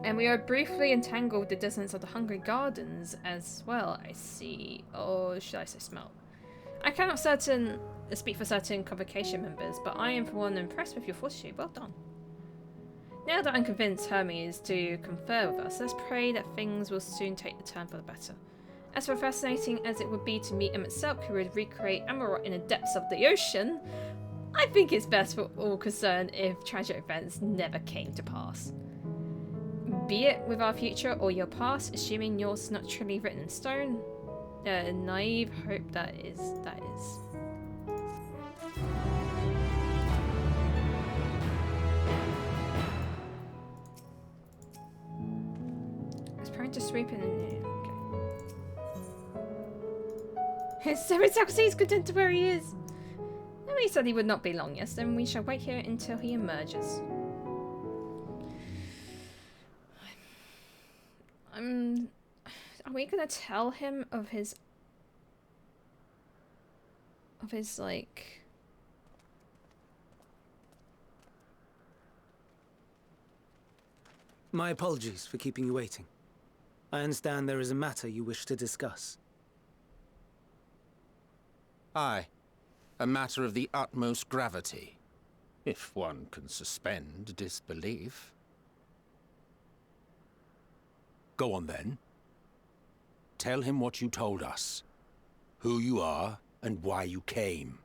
And we are briefly entangled with the dissonance of the Hungry Gardens as well, I see. Or should I say smell? I cannot speak for certain convocation members, but I am for one impressed with your fortitude. Well done. Now that I'm convinced Hermes to confer with us, let's pray that things will soon take the turn for the better. As for fascinating as it would be to meet Emmet who would recreate Amarot in the depths of the ocean, I think it's best for all concerned if tragic events never came to pass. Be it with our future or your past, assuming yours not truly written in stone. Naive hope that is. I was trying to sweep in and okay. So he's content to where he is. No, he said he would not be long, yes, then we shall wait here until he emerges. Are we gonna tell him of his like...
My apologies for keeping you waiting. I understand there is a matter you wish to discuss.
Aye. A matter of the utmost gravity. If one can suspend disbelief. Go on then. Tell him what you told us. Who you are and why you came.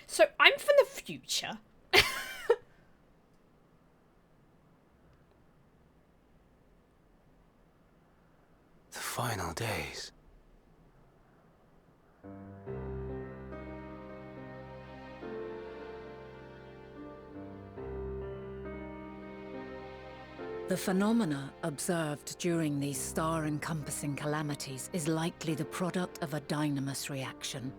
So I'm from the future.
The final days.
The phenomena observed during these star-encompassing calamities is likely the product of a dynamis reaction.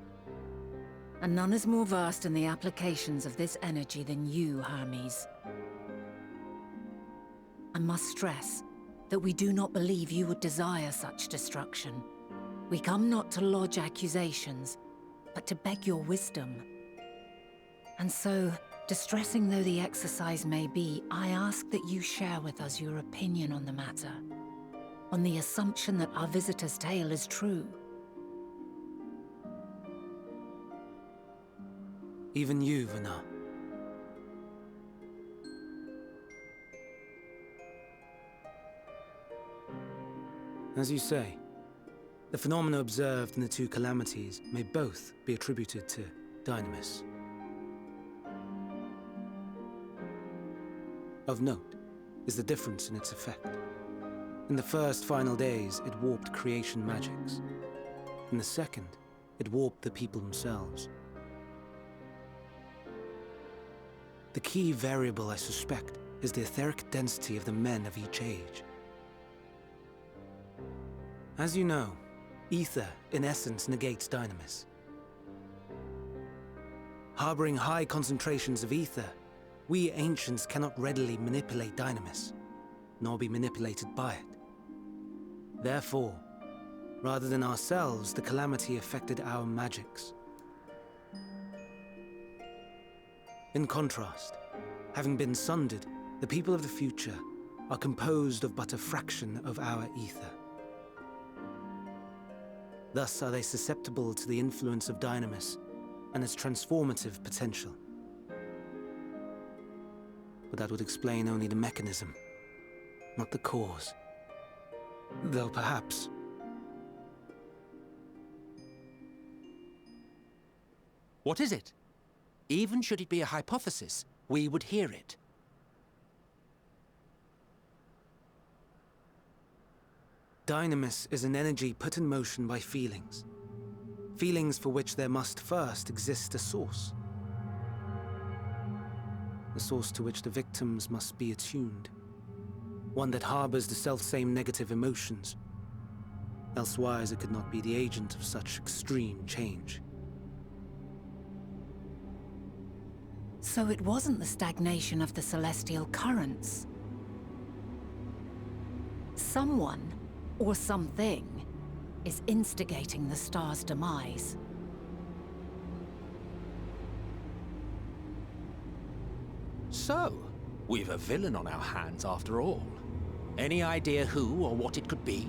And none is more versed in the applications of this energy than you, Hermes. I must stress that we do not believe you would desire such destruction. We come not to lodge accusations, but to beg your wisdom. And so, distressing though the exercise may be, I ask that you share with us your opinion on the matter, on the assumption that our visitor's tale is true.
Even you, Vana. As you say, the phenomena observed in the two calamities may both be attributed to dynamis. Of note is the difference in its effect. In the first final days, it warped creation magics. In the second, it warped the people themselves. The key variable, I suspect, is the etheric density of the men of each age. As you know, ether, in essence, negates dynamis. Harboring high concentrations of ether, we ancients cannot readily manipulate dynamis, nor be manipulated by it. Therefore, rather than ourselves, the calamity affected our magics. In contrast, having been sundered, the people of the future are composed of but a fraction of our ether. Thus are they susceptible to the influence of dynamis and its transformative potential. But that would explain only the mechanism, not the cause. Though perhaps...
What is it? Even should it be a hypothesis, we would hear it.
Dynamis is an energy put in motion by feelings. Feelings for which there must first exist a source. A source to which the victims must be attuned. One that harbors the selfsame negative emotions. Elsewise it could not be the agent of such extreme change.
So it wasn't the stagnation of the celestial currents. Someone, or something, is instigating the star's demise.
So, we've a villain on our hands after all. Any idea who or what it could be?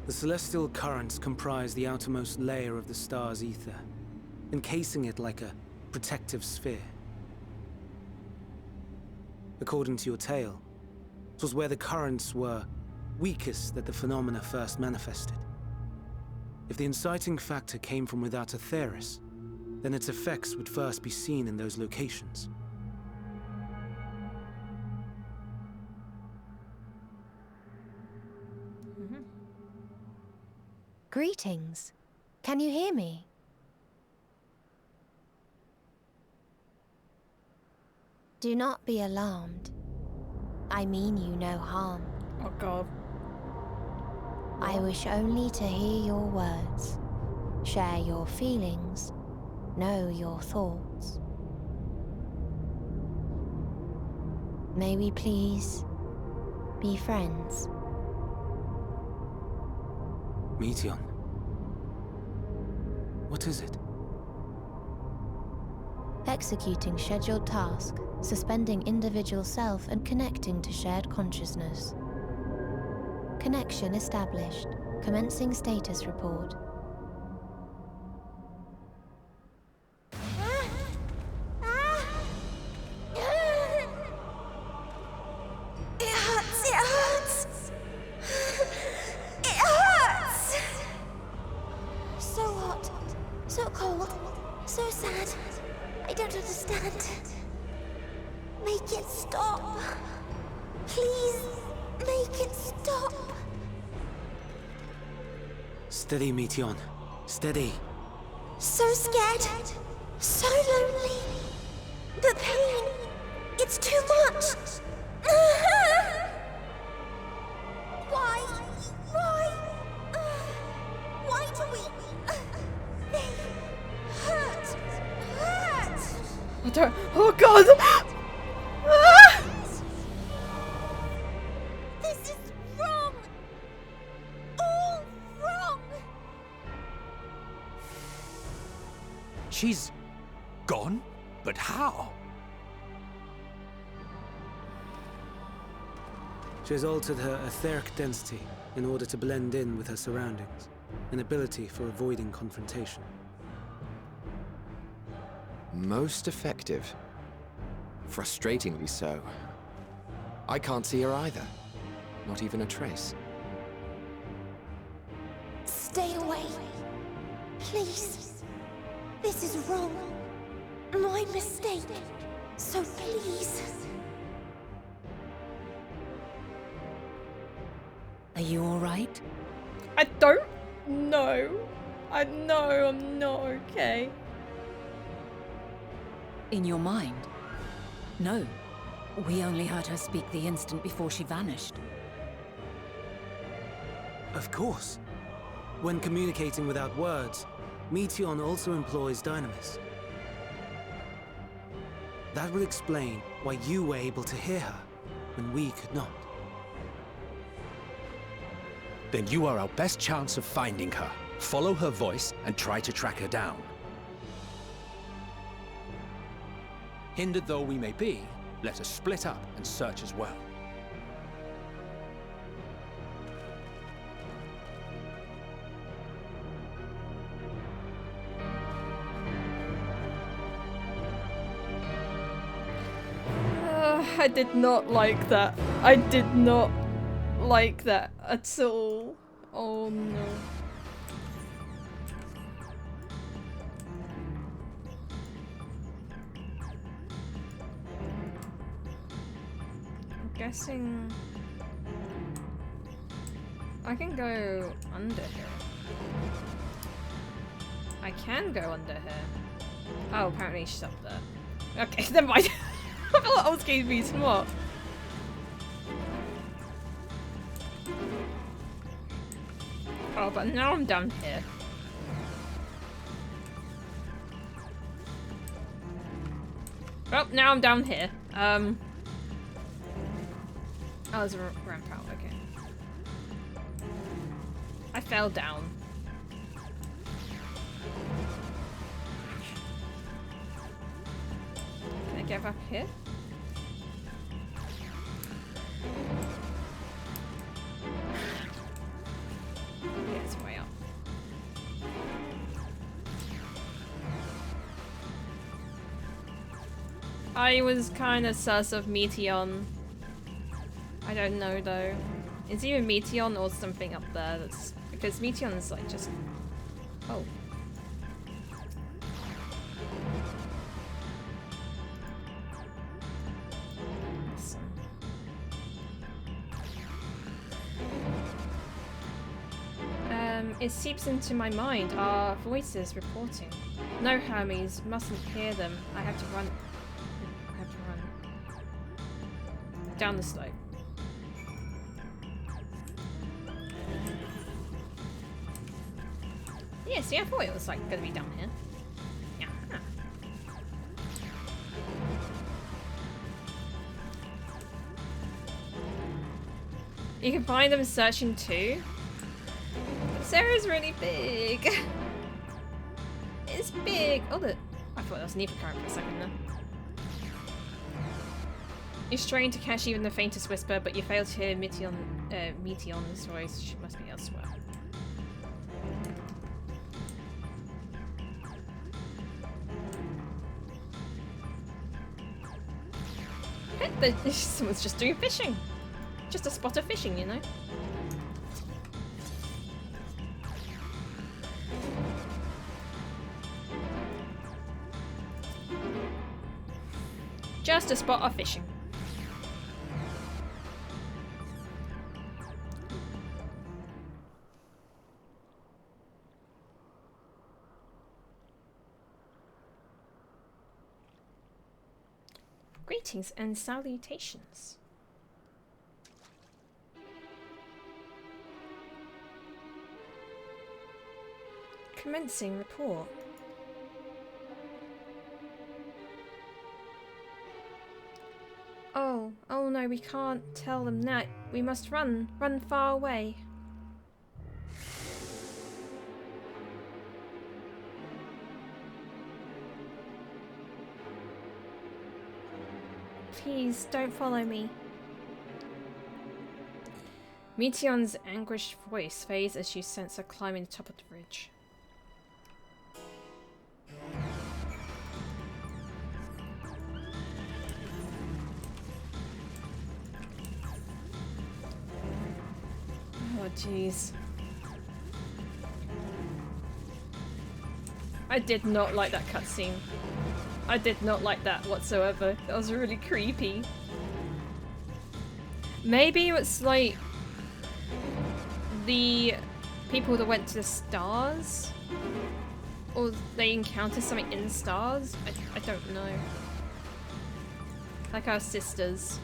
The celestial currents comprise the outermost layer of the star's ether, encasing it like a protective sphere. According to your tale, it was where the currents were weakest that the phenomena first manifested. If the inciting factor came from without Aetheris, then its effects would first be seen in those locations.
Greetings. Can you hear me? Do not be alarmed. I mean you no harm.
Oh god.
I wish only to hear your words, share your feelings, know your thoughts. May we please be friends?
Meteion. What is it?
Executing scheduled task, suspending individual self and connecting to shared consciousness. Connection established. Commencing status report.
So cold, so sad. I don't understand. Make it stop. Please, make it stop.
Steady, Meteion. Steady.
So scared. So lonely. The pain. It's too much. Why? Why do we... They hurt.
I don't. Oh god! Ah!
This is wrong. All wrong.
She's gone? But how?
She has altered her etheric density in order to blend in with her surroundings, an ability for avoiding confrontation.
Most effective. Frustratingly so. I can't see her either. Not even a trace.
Stay away. Please. This is wrong. My mistake. So please,
you all right?
I don't know. I know I'm not okay.
In your mind? No. We only heard her speak the instant before she vanished.
Of course. When communicating without words, Meteion also employs dynamis. That would explain why you were able to hear her, when we could not.
Then you are our best chance of finding her. Follow her voice and try to track her down. Hindered though we may be, let us split up and search as well.
I did not like that. I did not like that at all. Oh no. I'm guessing I can go under here. I can go under here. Oh, apparently she's up there. Okay, never mind. I thought I was going to be smart. Oh, but now I'm down here. Well, now I'm down here. Oh, there's a ramp out, okay. I fell down. Can I get back here? Yeah, it's way up. I was kind of sus of Meteion. I don't know though. It's either Meteion or something up there that's... Because Meteion is like just... Oh. It seeps into my mind. Our voices reporting. No, Hermes, mustn't hear them. I have to run. I have to run. Down the slope. Yeah, see, I thought it was like gonna be down here. Yeah. You can find them searching too. Sarah's really big. It's big. Oh, I thought that was Neva current for a second then. You strain to catch even the faintest whisper, but you fail to hear Meteion's voice. She must be elsewhere. Someone's just doing fishing. Just a spot of fishing, you know? Just a spot of fishing. Greetings and salutations. Commencing report. Oh no, we can't tell them that. We must run far away. Please, don't follow me. Meteion's anguished voice fades as you sense her climbing the top of the ridge. Oh jeez. I did not like that cutscene. I did not like that whatsoever. That was really creepy. Maybe it's like... the people that went to the stars? Or they encountered something in the stars? I don't know. Like our sisters.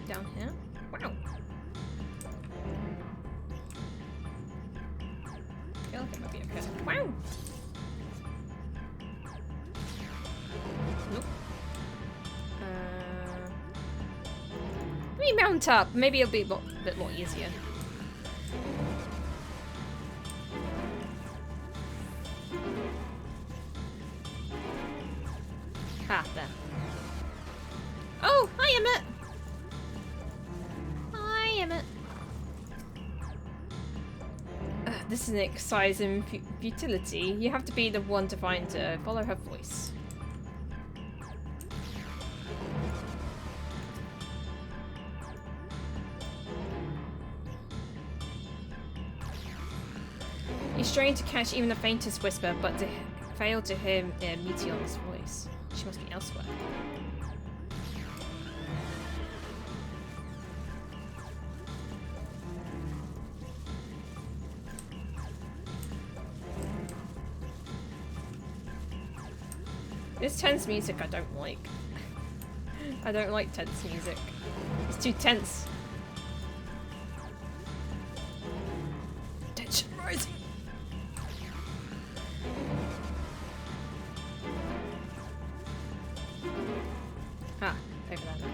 Down here? Wow. I feel like it might be okay. Wow! Nope. Let me mount up. Maybe it'll be a bit more easier. Ah, there. Oh, hi, Emmett! This is an exercise futility. You have to be the one to find her. Follow her voice. You strain to catch even the faintest whisper, but fail to hear Meteon's voice. She must be elsewhere. This tense music I don't like. I don't like tense music. It's too tense. Tension rising. Ah, over there now.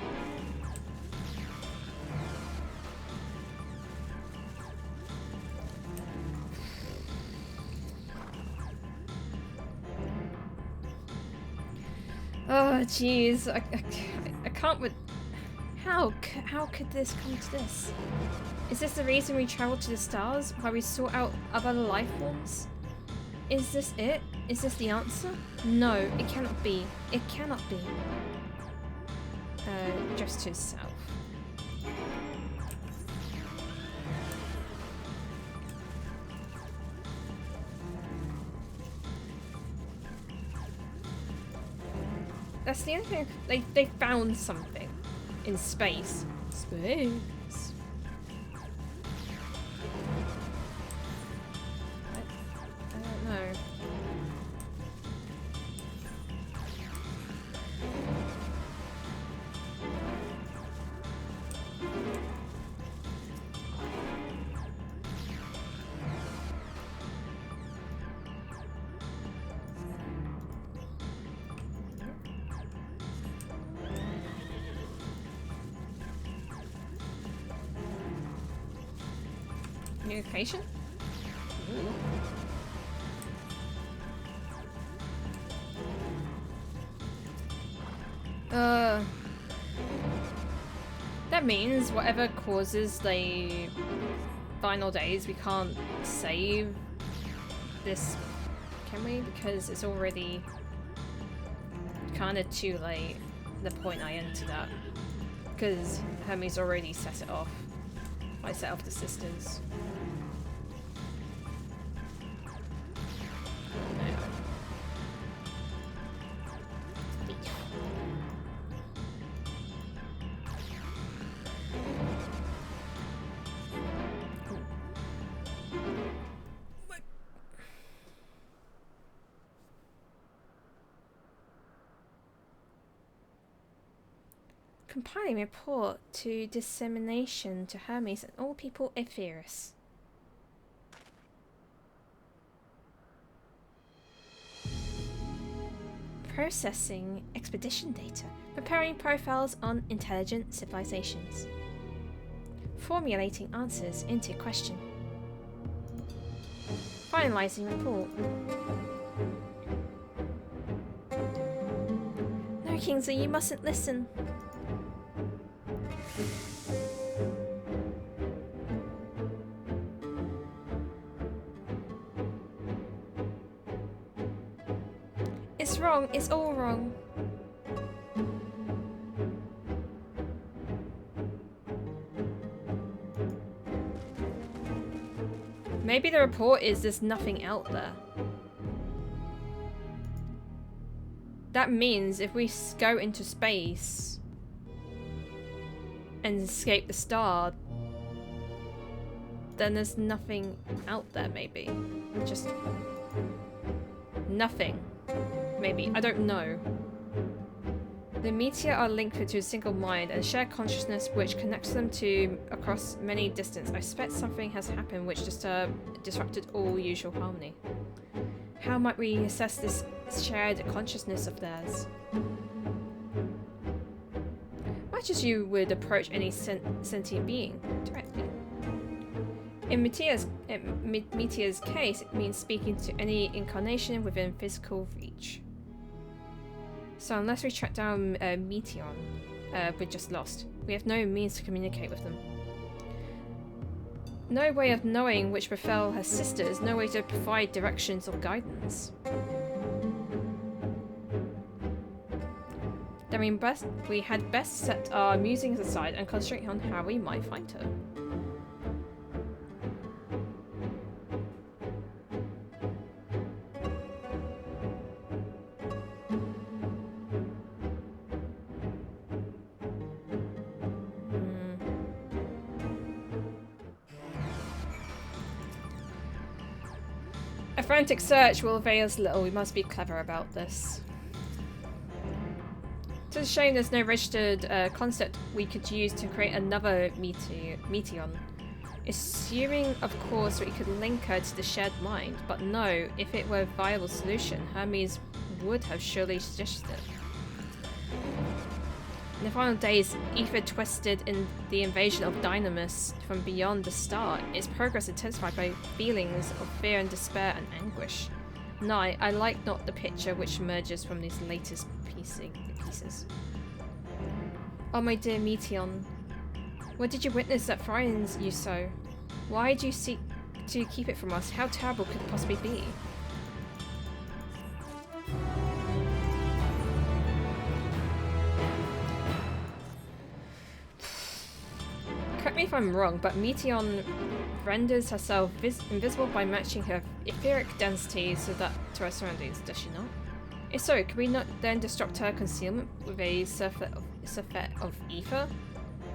Oh, jeez. I can't with... How could this come to this? Is this the reason we traveled to the stars? Why we sought out other life forms? Is this it? Is this the answer? No, it cannot be. It cannot be. Just to his south. That's the only thing. They found something in space. Space. I don't know. Communication? Ooh. That means whatever causes the final days, we can't save this, can we? Because it's already kind of too late, the point I entered at. Because Hermes already set it off. I set off the sisters. Compiling report to dissemination to Hermes and all people Epheris. Processing expedition data. Preparing profiles on intelligent civilizations. Formulating answers into question. Finalizing report. No, Kingsley, you mustn't listen. wrong. It's all wrong. Maybe the report is there's nothing out there. That means if we go into space and escape the star, then there's nothing out there, maybe. Just nothing. Maybe. I don't know. The meteor are linked to a single mind and share consciousness which connects them to across many distance. I suspect something has happened which disrupted all usual harmony. How might we assess this shared consciousness of theirs? Much as you would approach any sentient being directly. In Meteor's case, it means speaking to any incarnation within physical reach. So unless we track down Meteon, we're just lost. We have no means to communicate with them. No way of knowing which befell her sisters, no way to provide directions or guidance. Then we had best set our musings aside and concentrate on how we might find her. A frantic search will avail us little. We must be clever about this. It's a shame there's no registered concept we could use to create another Meteon. Assuming, of course, we could link her to the shared mind, but no, if it were a viable solution, Hermes would have surely suggested it. In the final days, Aether twisted in the invasion of Dynamis from beyond the star, its progress intensified by feelings of fear and despair and anguish. Nay, I like not the picture which emerges from these latest pieces. Oh my dear Meteon, what did you witness that frightens you so? Why do you seek to keep it from us? How terrible could it possibly be? Correct me if I'm wrong, but Meteon renders herself invisible by matching her etheric density to her surroundings, does she not? If so, can we not then disrupt her concealment with a surfeit of ether?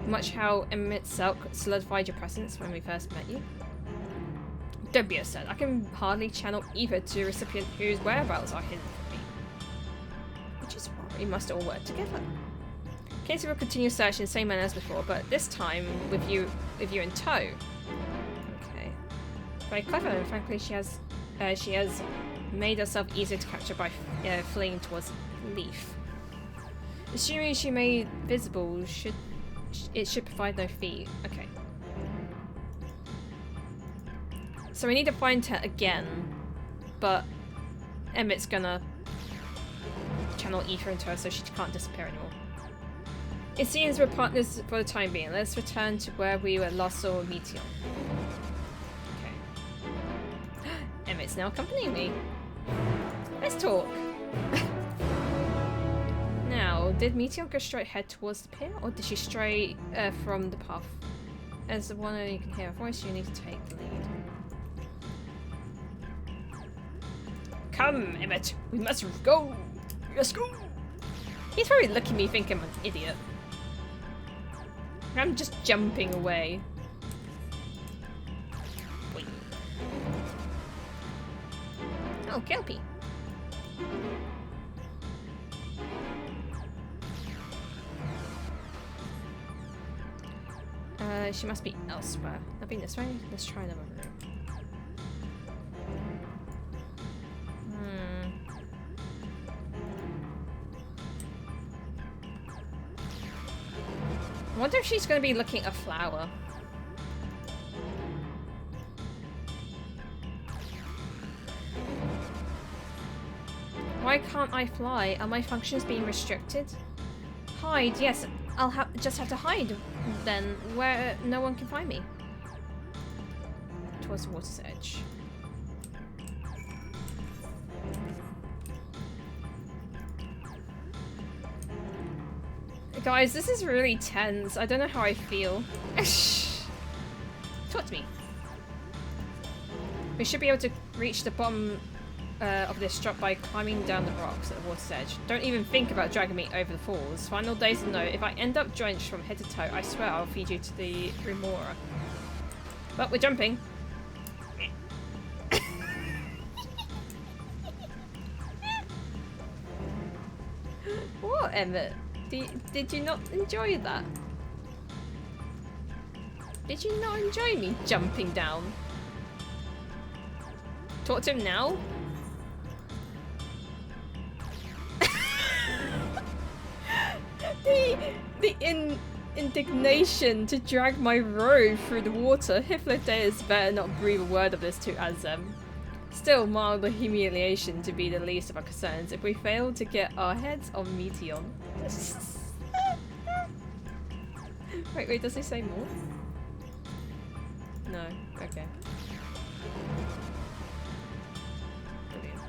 Much how Emmett Selk solidified your presence when we first met you? Don't be upset, I can hardly channel ether to a recipient whose whereabouts are hidden from me. Which is why we must all work together. Casey will continue searching the same manner as before, but this time with you in tow. Okay. Very clever, and frankly she has made herself easier to capture by fleeing towards Leaf. Assuming she made visible, it should provide no fee. Okay. So we need to find her again, but Emmett's gonna channel ether into her so she can't disappear anymore. It seems we're partners for the time being. Let's return to where we were last saw Meteon. Okay. Emmett's now accompanying me. Let's talk. Now, did Meteon go straight ahead towards the pier, or did she stray from the path? As the one you can hear a voice, you need to take the lead. Come, Emmett, we must go. Let's go. He's probably looking at me thinking I'm an idiot. I'm just jumping away. Wait. Oh, Kelpie. She must be elsewhere. I've been this way. Let's try another room. I wonder if she's going to be looking at a flower. Why can't I fly? Are my functions being restricted? Hide, yes. I'll just have to hide then, where no one can find me. Towards the water's edge. Guys, this is really tense. I don't know how I feel. Talk to me. We should be able to reach the bottom of this drop by climbing down the rocks at the water's edge. Don't even think about dragging me over the falls. Final days to know, if I end up drenched from head to toe, I swear I'll feed you to the remora. But we're jumping. What, Emmett? Did you not enjoy that? Did you not enjoy me jumping down? Talk to him now? the indignation to drag my robe through the water. Hypnodeus better not breathe a word of this to Azem. Still, milder humiliation to be the least of our concerns if we fail to get our heads on Meteon. Wait, does he say more? No, okay. Brilliant.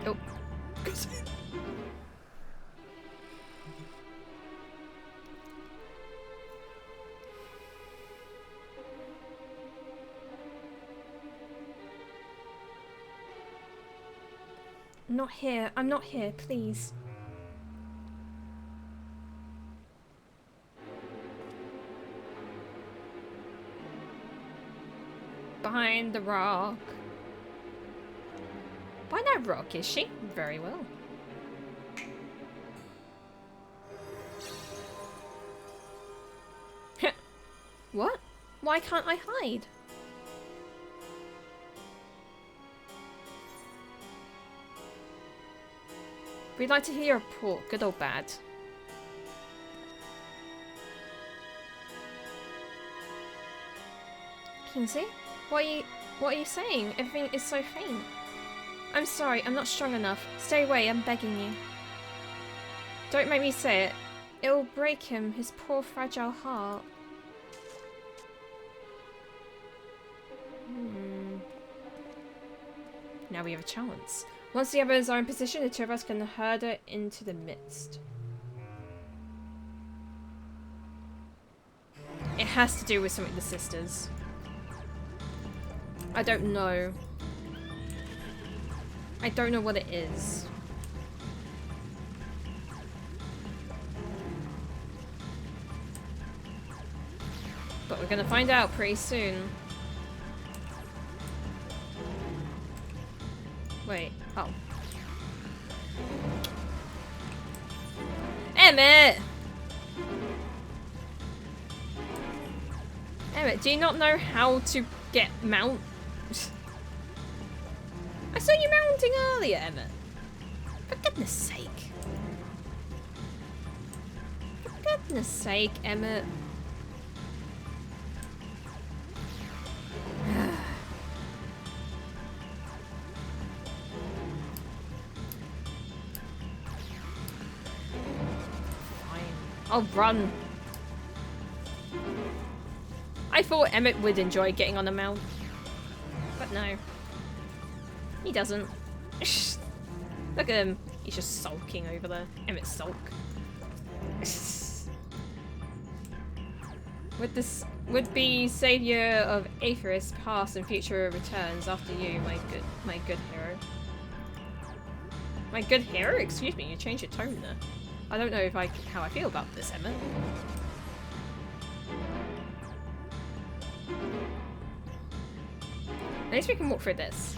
Oh. Not here. I'm not here, please. Behind the rock. Behind that rock, is she? Very well. What? Why can't I hide? We'd like to hear your report, good or bad. Kingsley? What are you saying? Everything is so faint. I'm sorry, I'm not strong enough. Stay away, I'm begging you. Don't make me say it. It'll break him, his poor fragile heart. Now we have a chance. Once the others are in position, the two of us can herd her into the midst. It has to do with something with the sisters. I don't know. I don't know what it is. But we're gonna find out pretty soon. Wait, oh. Emmett! Emmett, do you not know how to get mount? I saw you mounting earlier, Emmett. For goodness sake. For goodness sake, Emmett. I'll run. I thought Emmett would enjoy getting on a mount. But no. He doesn't. Look at him. He's just sulking over there. Emmett sulk. Would-be savior of Aetherius, past and future returns after you, my good hero. My good hero? Excuse me, you changed your tone there. I don't know how I feel about this, Emmett. At least we can walk through this.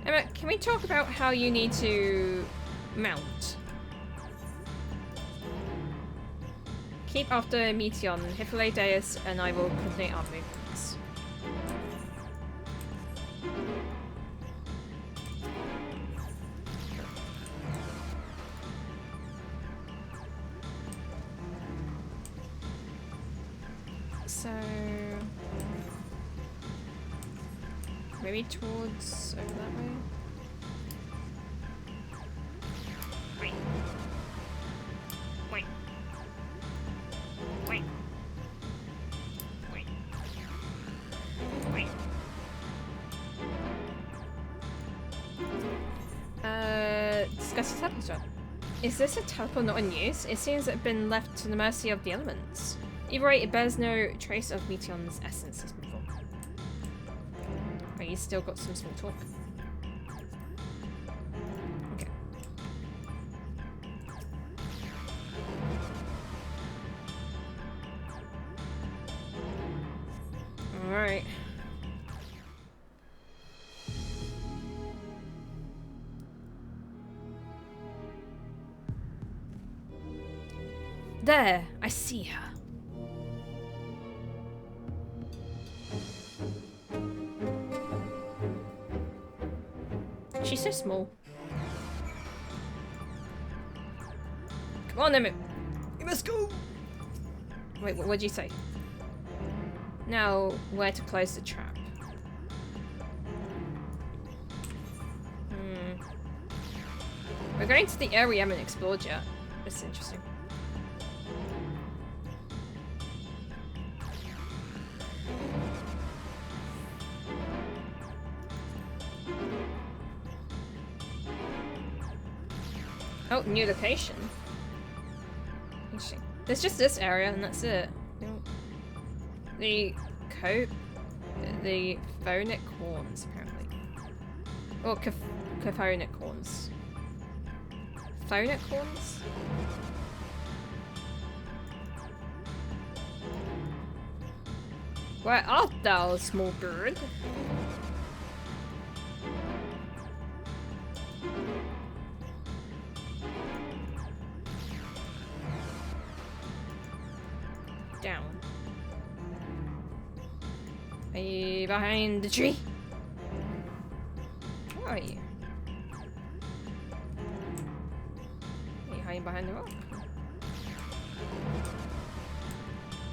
Emmett, can we talk about how you need to mount? Keep after Meteon, Hypnodeus, and I will coordinate our movements. So maybe towards over that way. Discuss the teleport. Is this a teleport not in use? It seems to have been left to the mercy of the elements. Either way, it bears no trace of Meteon's essence as before. Oh, you still got some small talk. Okay. Alright. There, I see her. She's so small. Come on, Emma. We must go. Wait, what'd you say? Now, where to close the trap? We're going to the area we haven't explored yet. This is interesting. Oh, new location. Interesting. There's just this area and that's it. The phonic horns, apparently. Or caphonic horns. Phonic horns? Where art thou, small bird? Down. Are you behind the tree? Where are you? Are you hiding behind the rock?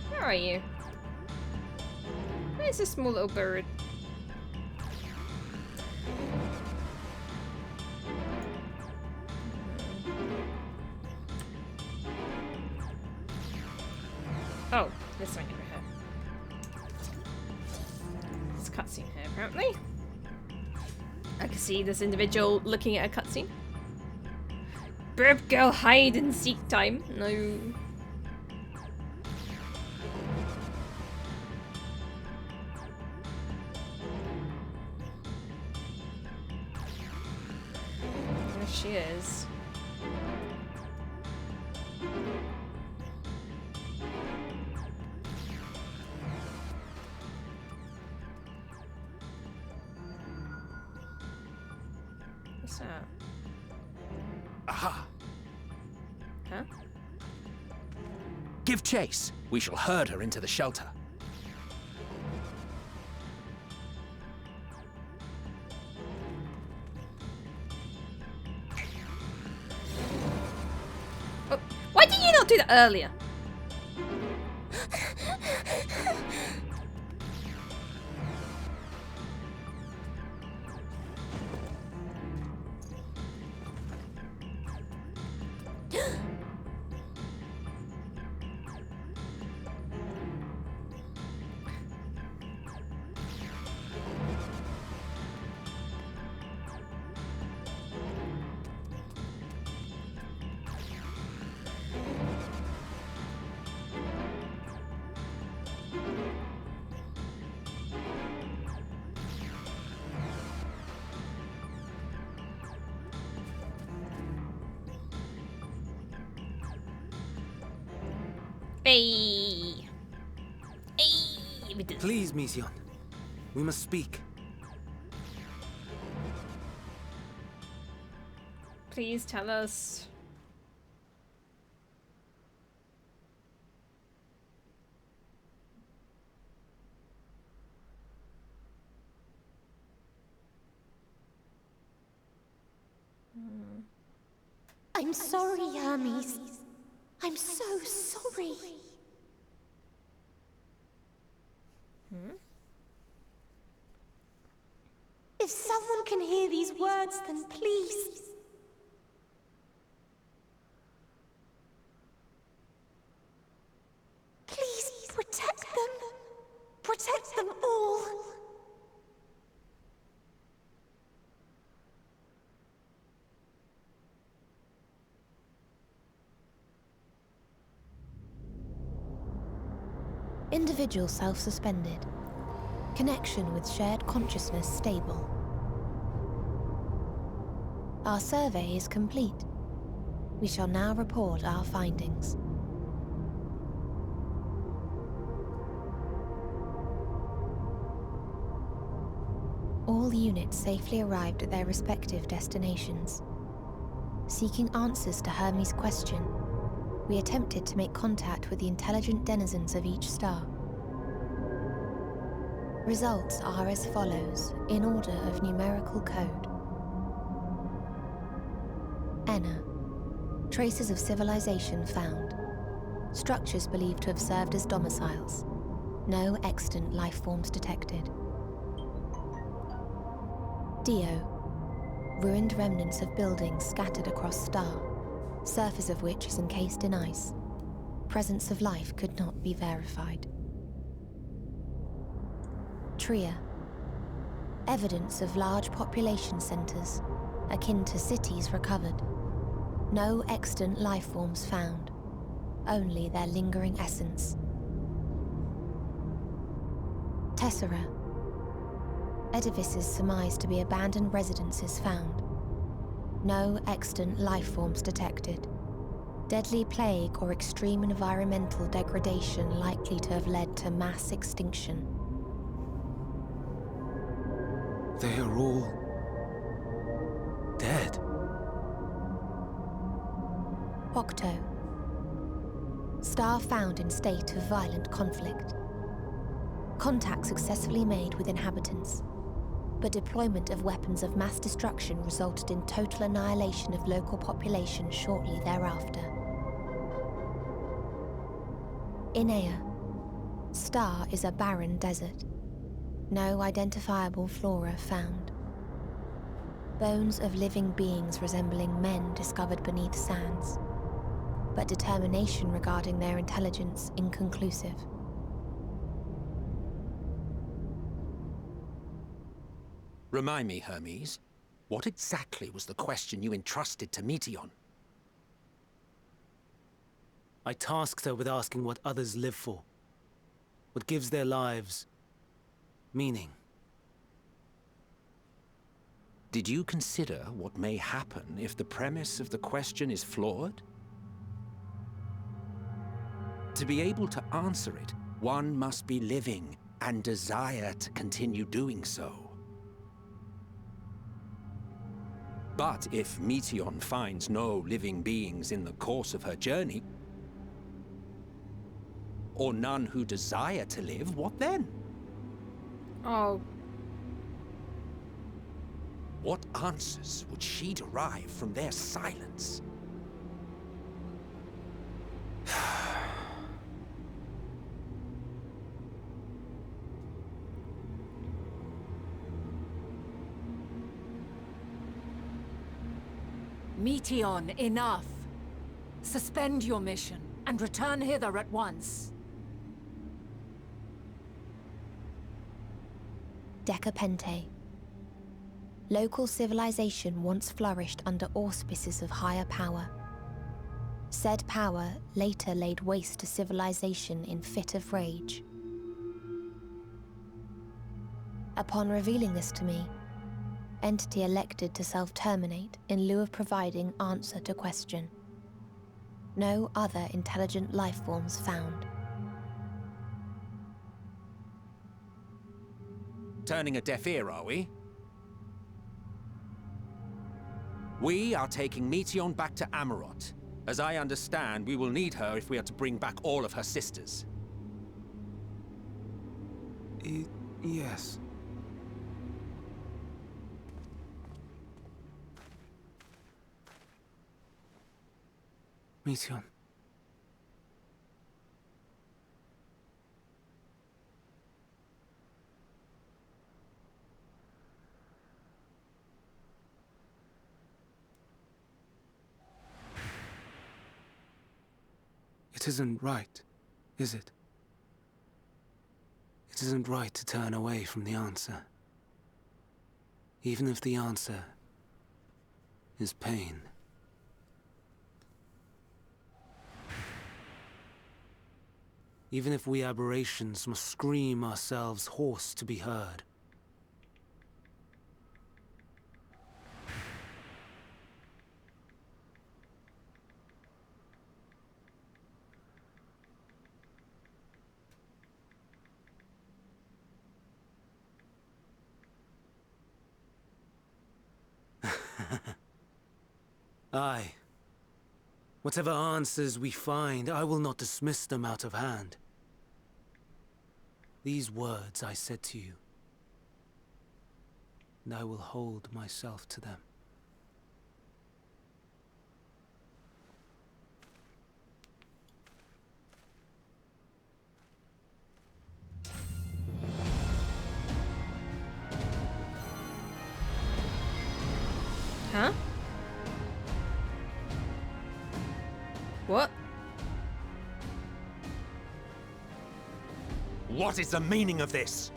Where are you? Where's this small little bird? Oh, this one over here. There's a cutscene here, apparently. I can see this individual looking at a cutscene. Burp girl hide and seek time. No. There she is. What's that?
Aha!
Huh?
Give chase. We shall herd her into the shelter.
Oh, why did you not do that earlier? Hey. Hey. We did it.
Please, Meteon. We must speak.
Please tell us.
I'm sorry, Hermes. I'm so sorry. If someone can hear these words, then please.
Individual self-suspended. Connection with shared consciousness stable. Our survey is complete. We shall now report our findings. All units safely arrived at their respective destinations. Seeking answers to Hermes' question, we attempted to make contact with the intelligent denizens of each star. Results are as follows, in order of numerical code. Enna. Traces of civilization found. Structures believed to have served as domiciles. No extant life forms detected. Dio. Ruined remnants of buildings scattered across star, surface of which is encased in ice. Presence of life could not be verified. Tria. Evidence of large population centers, akin to cities recovered. No extant life forms found, only their lingering essence. Tessera. Edifices surmised to be abandoned residences found. No extant life forms detected. Deadly plague or extreme environmental degradation likely to have led to mass extinction.
They are all dead.
Octo. Star found in state of violent conflict. Contact successfully made with inhabitants, but deployment of weapons of mass destruction resulted in total annihilation of local population shortly thereafter. Inea. Star is a barren desert. No identifiable flora found. Bones of living beings resembling men discovered beneath sands, but determination regarding their intelligence inconclusive.
Remind me, Hermes, what exactly was the question you entrusted to Meteion?
I tasked her with asking what others live for. What gives their lives meaning.
Did you consider what may happen if the premise of the question is flawed? To be able to answer it, one must be living and desire to continue doing so. But if Meteion finds no living beings in the course of her journey, or none who desire to live, what then?
Oh.
What answers would she derive from their silence?
Meteion, enough! Suspend your mission and return hither at once.
Decapente. Local civilization once flourished under auspices of higher power. Said power later laid waste to civilization in fit of rage. Upon revealing this to me, entity elected to self-terminate in lieu of providing answer to question. No other intelligent life forms found.
Turning a deaf ear, are we? We are taking Meteion back to Amarot. As I understand, we will need her if we are to bring back all of her sisters.
Yes. Meteion. It isn't right, is it? It isn't right to turn away from the answer. Even if the answer is pain. Even if we aberrations must scream ourselves hoarse to be heard. Aye. Whatever answers we find, I will not dismiss them out of hand. These words I said to you, and I will hold myself to them.
Huh? What?
What is the meaning of this?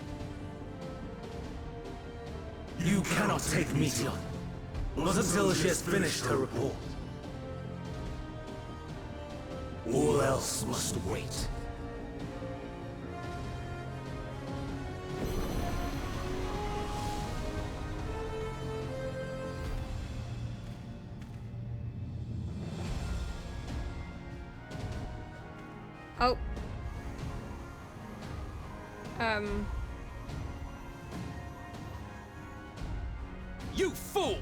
You cannot take Meteion, not until she has finished her report. All else must wait.
Oh.
You fool!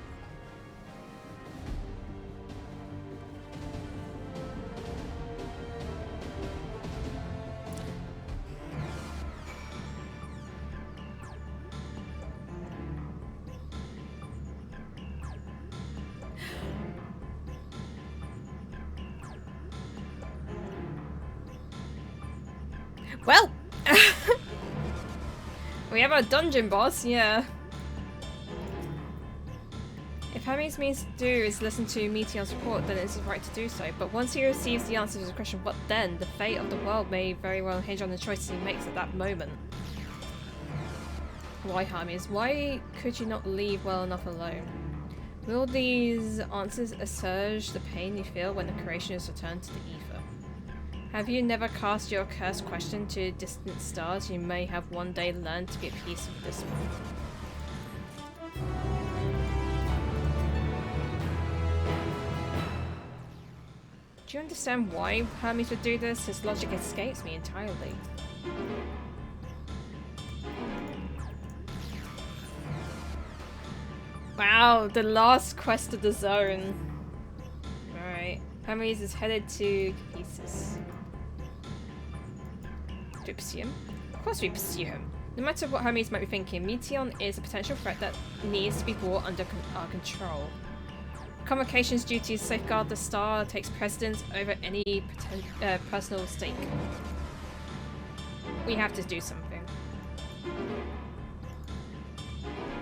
Well! We have our dungeon boss, yeah. If Hermes means to do is listen to Meteion's report, then it is his right to do so. But once he receives the answer to the question, what then? The fate of the world may very well hinge on the choices he makes at that moment. Why, Hermes? Why could you not leave well enough alone? Will these answers assuage the pain you feel when the creation is returned to the ether? Have you never cast your cursed question to distant stars? You may have one day learned to be at peace with this one. Do you understand why Hermes would do this? His logic escapes me entirely. Wow, the last quest of the zone. Alright. Hermes is headed to Caesus. Do we pursue him? Of course we pursue him. No matter what Hermes might be thinking, Meteion is a potential threat that needs to be brought under our control. Convocation's duty to safeguard the star takes precedence over any personal stake. We have to do something.